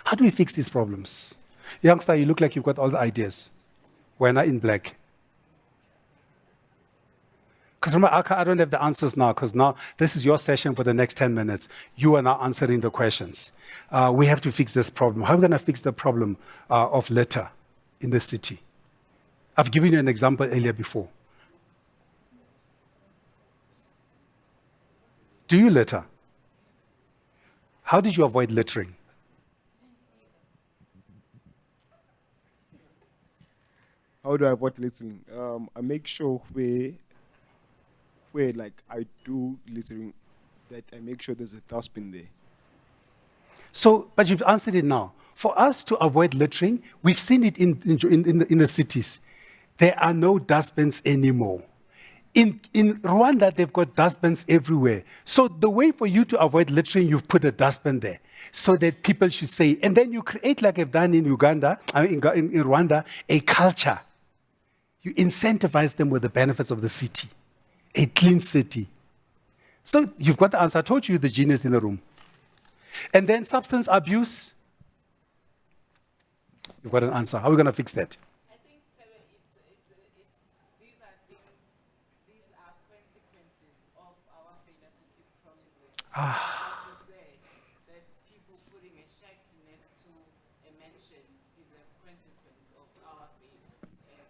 How do we fix these problems? Youngster, you look like you've got all the ideas. We're not in black. Because remember, I don't have the answers now, because now this is your session for the next 10 minutes. You are now answering the questions. We have to fix this problem. How are we going to fix the problem of litter in the city? I've given you an example earlier before. Do you litter? How did you avoid littering? How do I avoid littering? I make sure where like I do littering, that I make sure there's a dustbin there. So, but you've answered it now. For us to avoid littering, we've seen it in the cities. There are no dustbins anymore. In Rwanda, they've got dustbins everywhere. So the way for you to avoid littering, you've put a dustbin there so that people should say, and then you create, like I've done in Uganda, in Rwanda, a culture You incentivize them with the benefits of the city, a clean city. So you've got the answer. I told you the genius in the room. And then substance abuse. You've got an answer. How are we going to fix that? I think these are things, these are consequences of our failure to keep promises. Like you say, that people putting a shack next to a mansion is a consequence of our failures as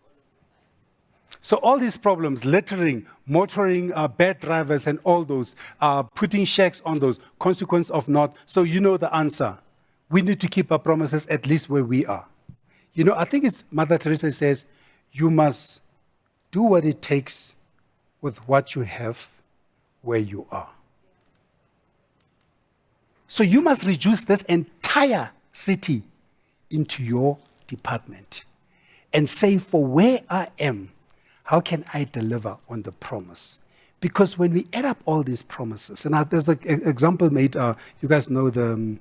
all of society. So all these problems, littering, motoring, bad drivers, and all those, putting checks on those, consequence of not. So you know the answer. We need to keep our promises at least where we are. You know, I think it's Mother Teresa says, you must do what it takes with what you have where you are. So you must reduce this entire city into your department and say, for where I am, how can I deliver on the promise? Because when we add up all these promises, and there's an example made, you guys know the,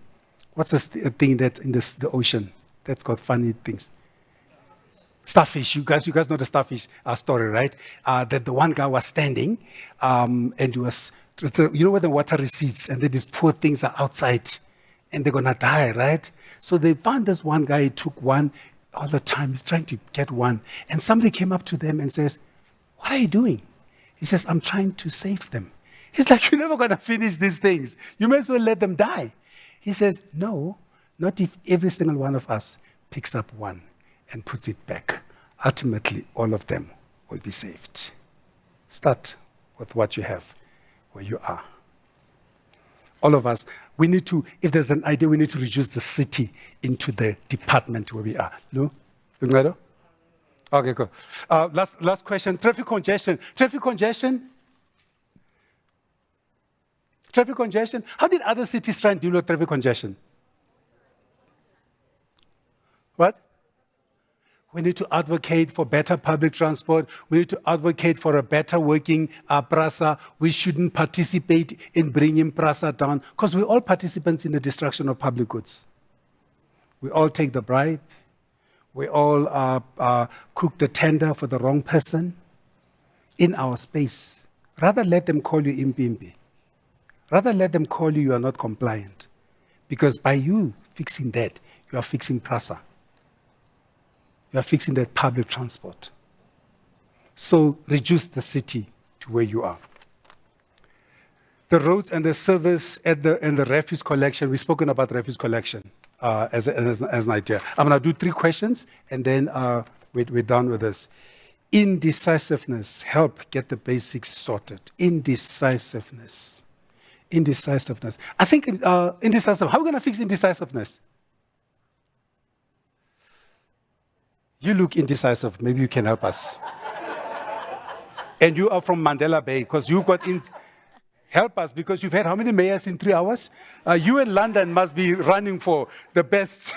what's this thing that in the ocean that's got funny things? Starfish. You guys know the starfish story, right? That the one guy was standing and he was, you know where the water recedes and then these poor things are outside and they're going to die, right? So they found this one guy, he took one all the time. He's trying to get one. And somebody came up to them and says, what are you doing? He says, I'm trying to save them. He's like, you're never going to finish these things. You may as well let them die. He says, no, not if every single one of us picks up one and puts it back. Ultimately, all of them will be saved. Start with what you have where you are. All of us, we need to, if there's an idea, we need to reduce the city into the department where we are. No? Lungedo? Okay, cool. Last question. Traffic congestion. Traffic congestion. Traffic congestion. How did other cities try and deal with traffic congestion? What? We need to advocate for better public transport. We need to advocate for a better working PRASA. We shouldn't participate in bringing PRASA down because we're all participants in the destruction of public goods. We all take the bribe. We all cook the tender for the wrong person in our space. Rather let them call you impimpi. Rather let them call you are not compliant. Because by you fixing that, you are fixing PRASA. You are fixing that public transport. So reduce the city to where you are. The roads and the service and the refuse collection, we've spoken about refuse collection as an idea. I'm going to do 3 questions and then we're done with this. Indecisiveness, help get the basics sorted. Indecisiveness. I think indecisive, how are we going to fix indecisiveness? You look indecisive. Maybe you can help us. And you are from Mandela Bay because you've got help us because you've had how many mayors in 3 hours? You in London must be running for the best.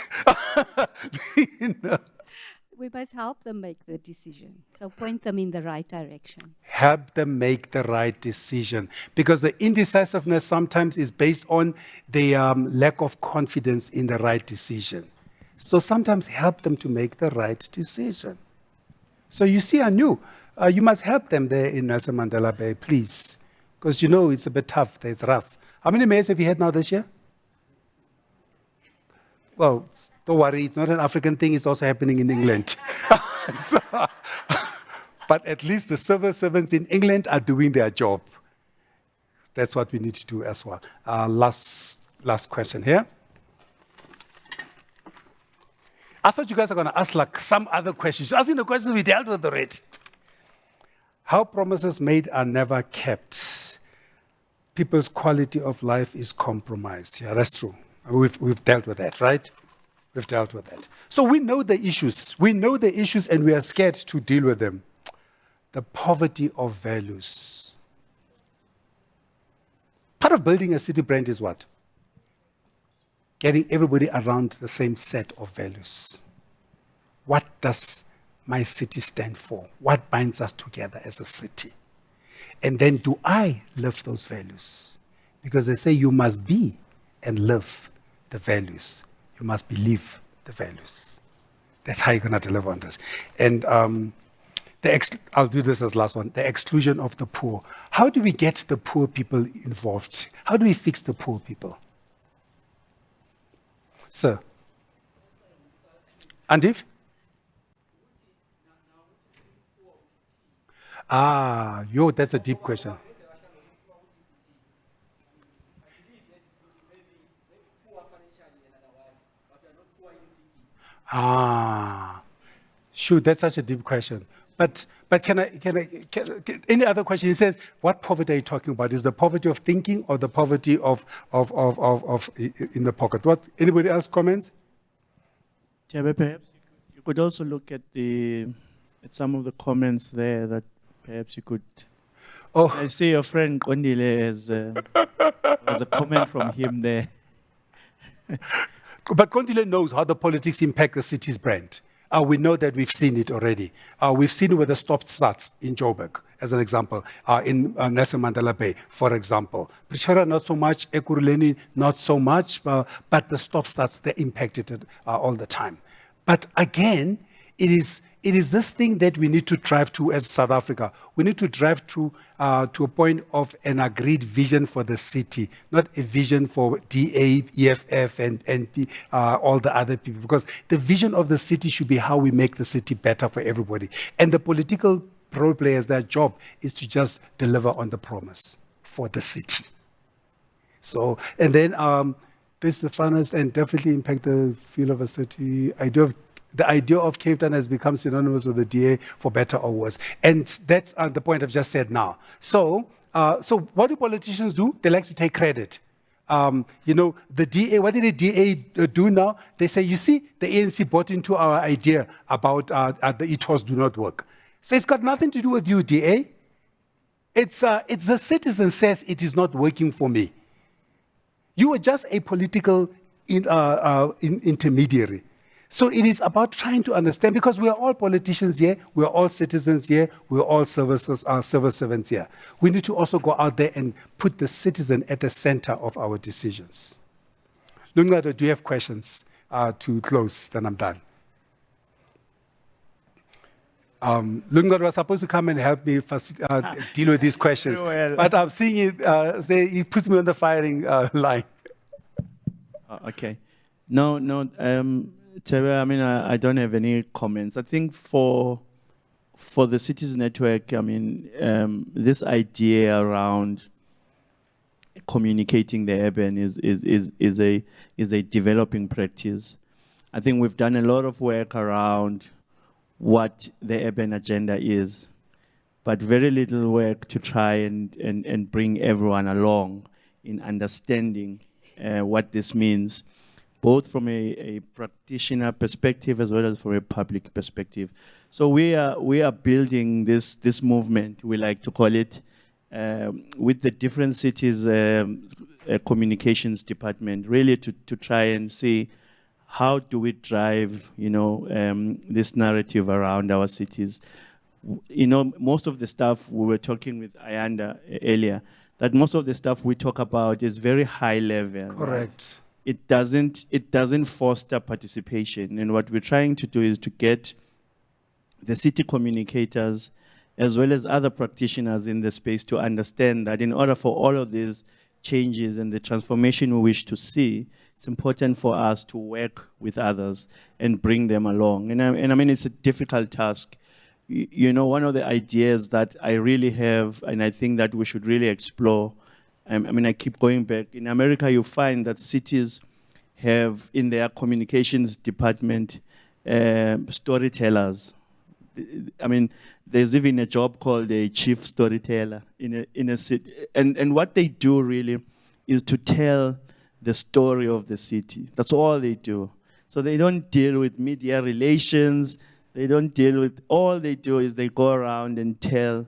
You know. We must help them make the decision. So point them in the right direction. Help them make the right decision. Because the indecisiveness sometimes is based on the lack of confidence in the right decision. So sometimes help them to make the right decision. So you see, Anu, you must help them there in Nelson Mandela Bay, please. Because you know it's a bit tough, it's rough. How many mayors have you had now this year? Well, don't worry, it's not an African thing, it's also happening in England. So, but at least the civil servants in England are doing their job. That's what we need to do as well. Last question here. I thought you guys are going to ask like some other questions. Asking the questions we dealt with already. How promises made are never kept. People's quality of life is compromised. Yeah, that's true. We've dealt with that, right? We've dealt with that. So we know the issues. We know the issues and we are scared to deal with them. The poverty of values. Part of building a city brand is what? Getting everybody around the same set of values. What does my city stand for? What binds us together as a city? And then do I live those values? Because they say you must be and live the values. You must believe the values. That's how you're going to deliver on this. And I'll do this as last one. The exclusion of the poor. How do we get the poor people involved? How do we fix the poor people? Sir. Andif? That's a deep question. Sure, that's such a deep question. But can any other question? He says, what poverty are you talking about? Is the poverty of thinking or the poverty of in the pocket? What? Anybody else comment? Thebe, perhaps you could also look at some of the comments there that perhaps you could. Oh, I see your friend Kondile has a comment from him there. but Kondile knows how the politics impact the city's brand. We know that we've seen it already. We've seen it with the stop starts in Joburg, as an example, in Nelson Mandela Bay, for example. Pretoria, not so much. Ekurhuleni, not so much. But the stop starts, they impacted it all the time. But again, it is this thing that we need to drive to as South Africa. We need to drive to a point of an agreed vision for the city, not a vision for DA, EFF, and all the other people. Because the vision of the city should be how we make the city better for everybody. And the political role players, their job is to just deliver on the promise for the city. So, and then this is the funnest and definitely impact the feel of a city. The idea of Cape Town has become synonymous with the DA for better or worse. And that's the point I've just said now. So what do politicians do? They like to take credit. The DA, what did the DA do now? They say, you see, the ANC bought into our idea about the ETOs do not work. So it's got nothing to do with you, DA. It's the citizen says it is not working for me. You are just a political intermediary. So it is about trying to understand, because we are all politicians here, we are all citizens here, we are all civil servants here. We need to also go out there and put the citizen at the center of our decisions. Lungado, do you have questions to close? Then I'm done. Lungado was supposed to come and help me deal with these questions, but I'm seeing it, he puts me on the firing line. Okay. No. Thebe, I mean, I don't have any comments. I think for the Cities Network, I mean, this idea around communicating the urban is a developing practice. I think we've done a lot of work around what the urban agenda is, but very little work to try and bring everyone along in understanding what this means, both from a practitioner perspective as well as from a public perspective. So we are building this movement, we like to call it, with the different cities communications department, really to try and see how do we drive, this narrative around our cities. Most of the stuff we were talking with Ayanda earlier, that most of the stuff we talk about is very high level. Correct. Right? It doesn't foster participation. And what we're trying to do is to get the city communicators as well as other practitioners in the space to understand that in order for all of these changes and the transformation we wish to see, it's important for us to work with others and bring them along. And I mean, it's a difficult task. One of the ideas that I really have, and I think that we should really explore, I keep going back. In America, you find that cities have in their communications department storytellers. I mean, there's even a job called a chief storyteller in a city. And what they do really is to tell the story of the city. That's all they do. So they don't deal with media relations. They don't deal with, all they do is they go around and tell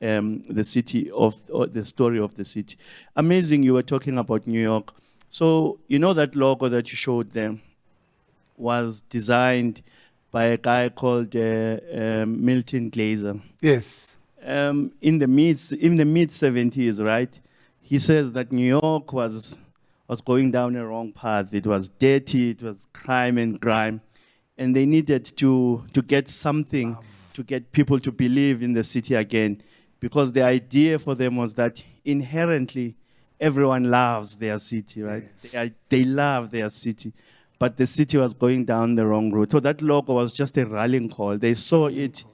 the city or the story of the city. Amazing, you were talking about New York. So that logo that you showed them was designed by a guy called Milton Glaser. Yes. In the mid 70s, right? He says that New York was going down a wrong path. It was dirty. It was crime and grime, and they needed to get something to get people to believe in the city again, because the idea for them was that inherently everyone loves their city, right? They love their city, but the city was going down the wrong route. So that logo was just a rallying call. They saw it.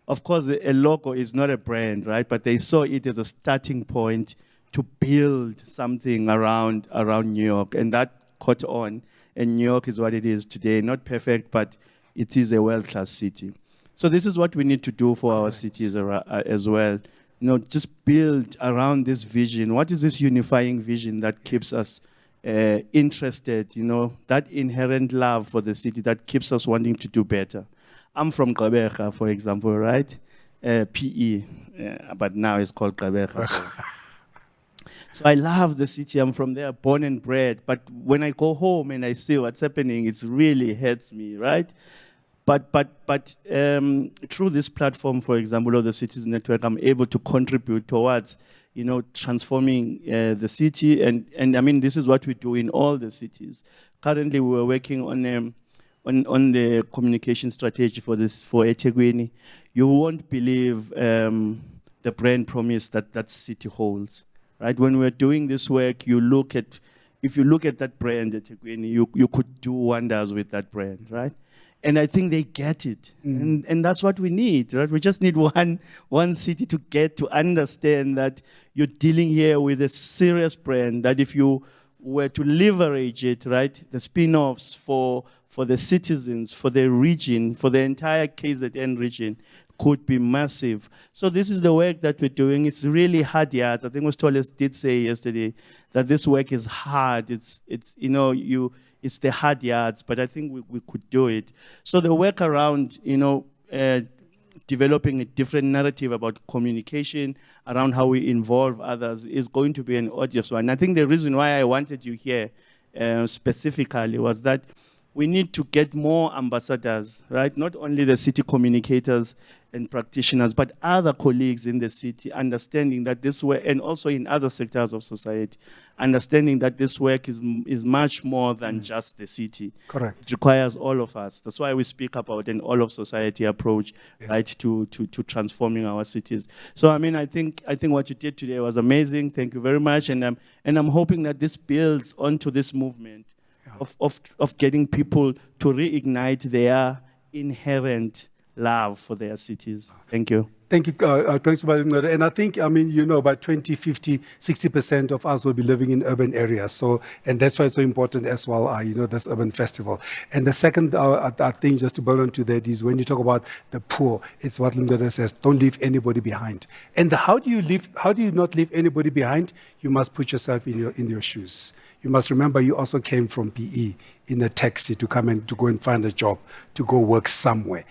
Of course, a logo is not a brand, right? But they saw it as a starting point to build something around New York, and that caught on. And New York is what it is today. Not perfect, but it is a world-class city. So this is what we need to do for our cities as well. You know, just build around this vision. What is this unifying vision that keeps us interested? You know, that inherent love for the city that keeps us wanting to do better. I'm from Gqeberha, for example, right? PE, but now it's called Gqeberha. So I love the city. I'm from there, born and bred. But when I go home and I see what's happening, it really hurts me, right? But through this platform, for example, of the Cities Network, I'm able to contribute towards, you know, transforming the city. And I mean, this is what we do in all the cities. Currently, we're working on the communication strategy for eThekwini. You won't believe the brand promise that city holds, right? When we're doing this work, if you look at that brand, eThekwini, you could do wonders with that brand, right? And I think they get it. And that's what we need, right? We just need one city to get to understand that you're dealing here with a serious brand, that if you were to leverage it, right, the spin-offs for the citizens, for the region, for the entire KZN region, could be massive. So this is the work that we're doing. It's really hard yards. I think what Stoles did say yesterday, that this work is hard. It's you know, it's the hard yards, but I think we could do it. So the work around, you know, developing a different narrative about communication, around how we involve others, is going to be an odious one. I think the reason why I wanted you here specifically was that we need to get more ambassadors, right? Not only the city communicators and practitioners, but other colleagues in the city, understanding that this work, and also in other sectors of society, understanding that this work is much more than just the city. Correct. It requires all of us. That's why we speak about an all of society approach, right, to transforming our cities. So I mean, I think what you did today was amazing. Thank you very much, and I'm hoping that this builds onto this movement of getting people to reignite their inherent love for their cities. Thank you. Thank you, thanks, Balingore. And I think, I mean, you know, by 2050, 60% of us will be living in urban areas. So, and that's why it's so important as well, you know, this urban festival. And the second thing, just to build on to that, is when you talk about the poor, it's what Balingore says, don't leave anybody behind. And how do you not leave anybody behind? You must put yourself in your shoes. You must remember you also came from PE in a taxi to go and find a job, to go work somewhere.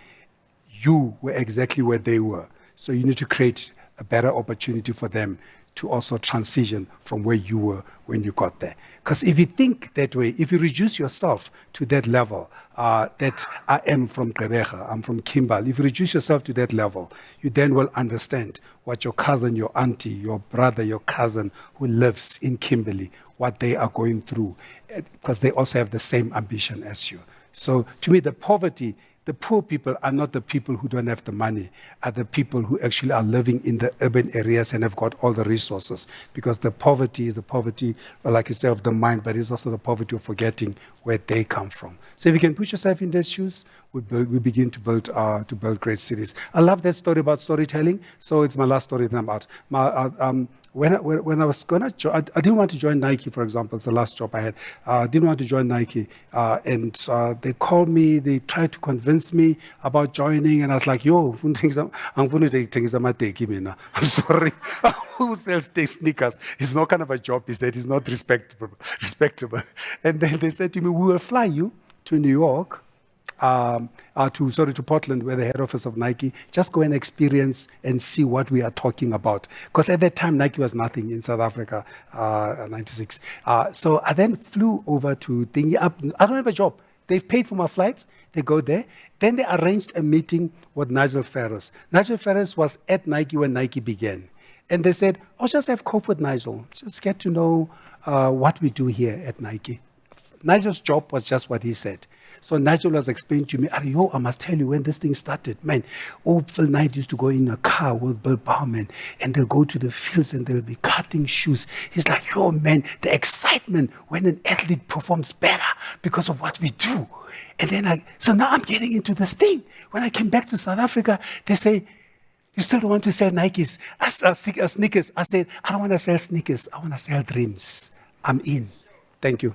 You were exactly where they were. So you need to create a better opportunity for them to also transition from where you were when you got there. Because if you think that way, if you reduce yourself to that level, that I am from Gqeberha, I'm from Kimberley, if you reduce yourself to that level, you then will understand what your cousin, your auntie, your brother, your cousin who lives in Kimberley, what they are going through, because they also have the same ambition as you. So to me, the poor people are not the people who don't have the money, are the people who actually are living in the urban areas and have got all the resources. Because the poverty is the poverty, well, like you say, of the mind, but it's also the poverty of forgetting where they come from. So if you can put yourself in their shoes, we begin to build great cities. I love that story about storytelling. So it's my last story that I'm out. When I was going to I didn't want to join Nike, for example. It's the last job I had. I didn't want to join Nike. And they called me. They tried to convince me about joining. And I was like, yo, I'm going to take things. I'm sorry. Who sells sneakers? It's not kind of a job. It's not respectable. And then they said to me, we will fly you to New York. To Portland, where the head office of Nike, just go and experience and see what we are talking about. Because at that time, Nike was nothing in South Africa, 96. So I then flew over to Thingy. I don't have a job. They've paid for my flights. They go there. Then they arranged a meeting with Nigel Farris. Nigel Farris was at Nike when Nike began. And they said, just have cope with Nigel. Just get to know what we do here at Nike. Nigel's job was just what he said. So Nigel was explaining to me, yo, I must tell you when this thing started, man. Phil Knight used to go in a car with Bill Bauman and they'll go to the fields and they'll be cutting shoes. He's like, yo, man, the excitement when an athlete performs better because of what we do. And then so now I'm getting into this thing. When I came back to South Africa, they say, you still don't want to sell Nikes, sneakers. I said, I don't want to sell sneakers. I want to sell dreams. I'm in. Thank you.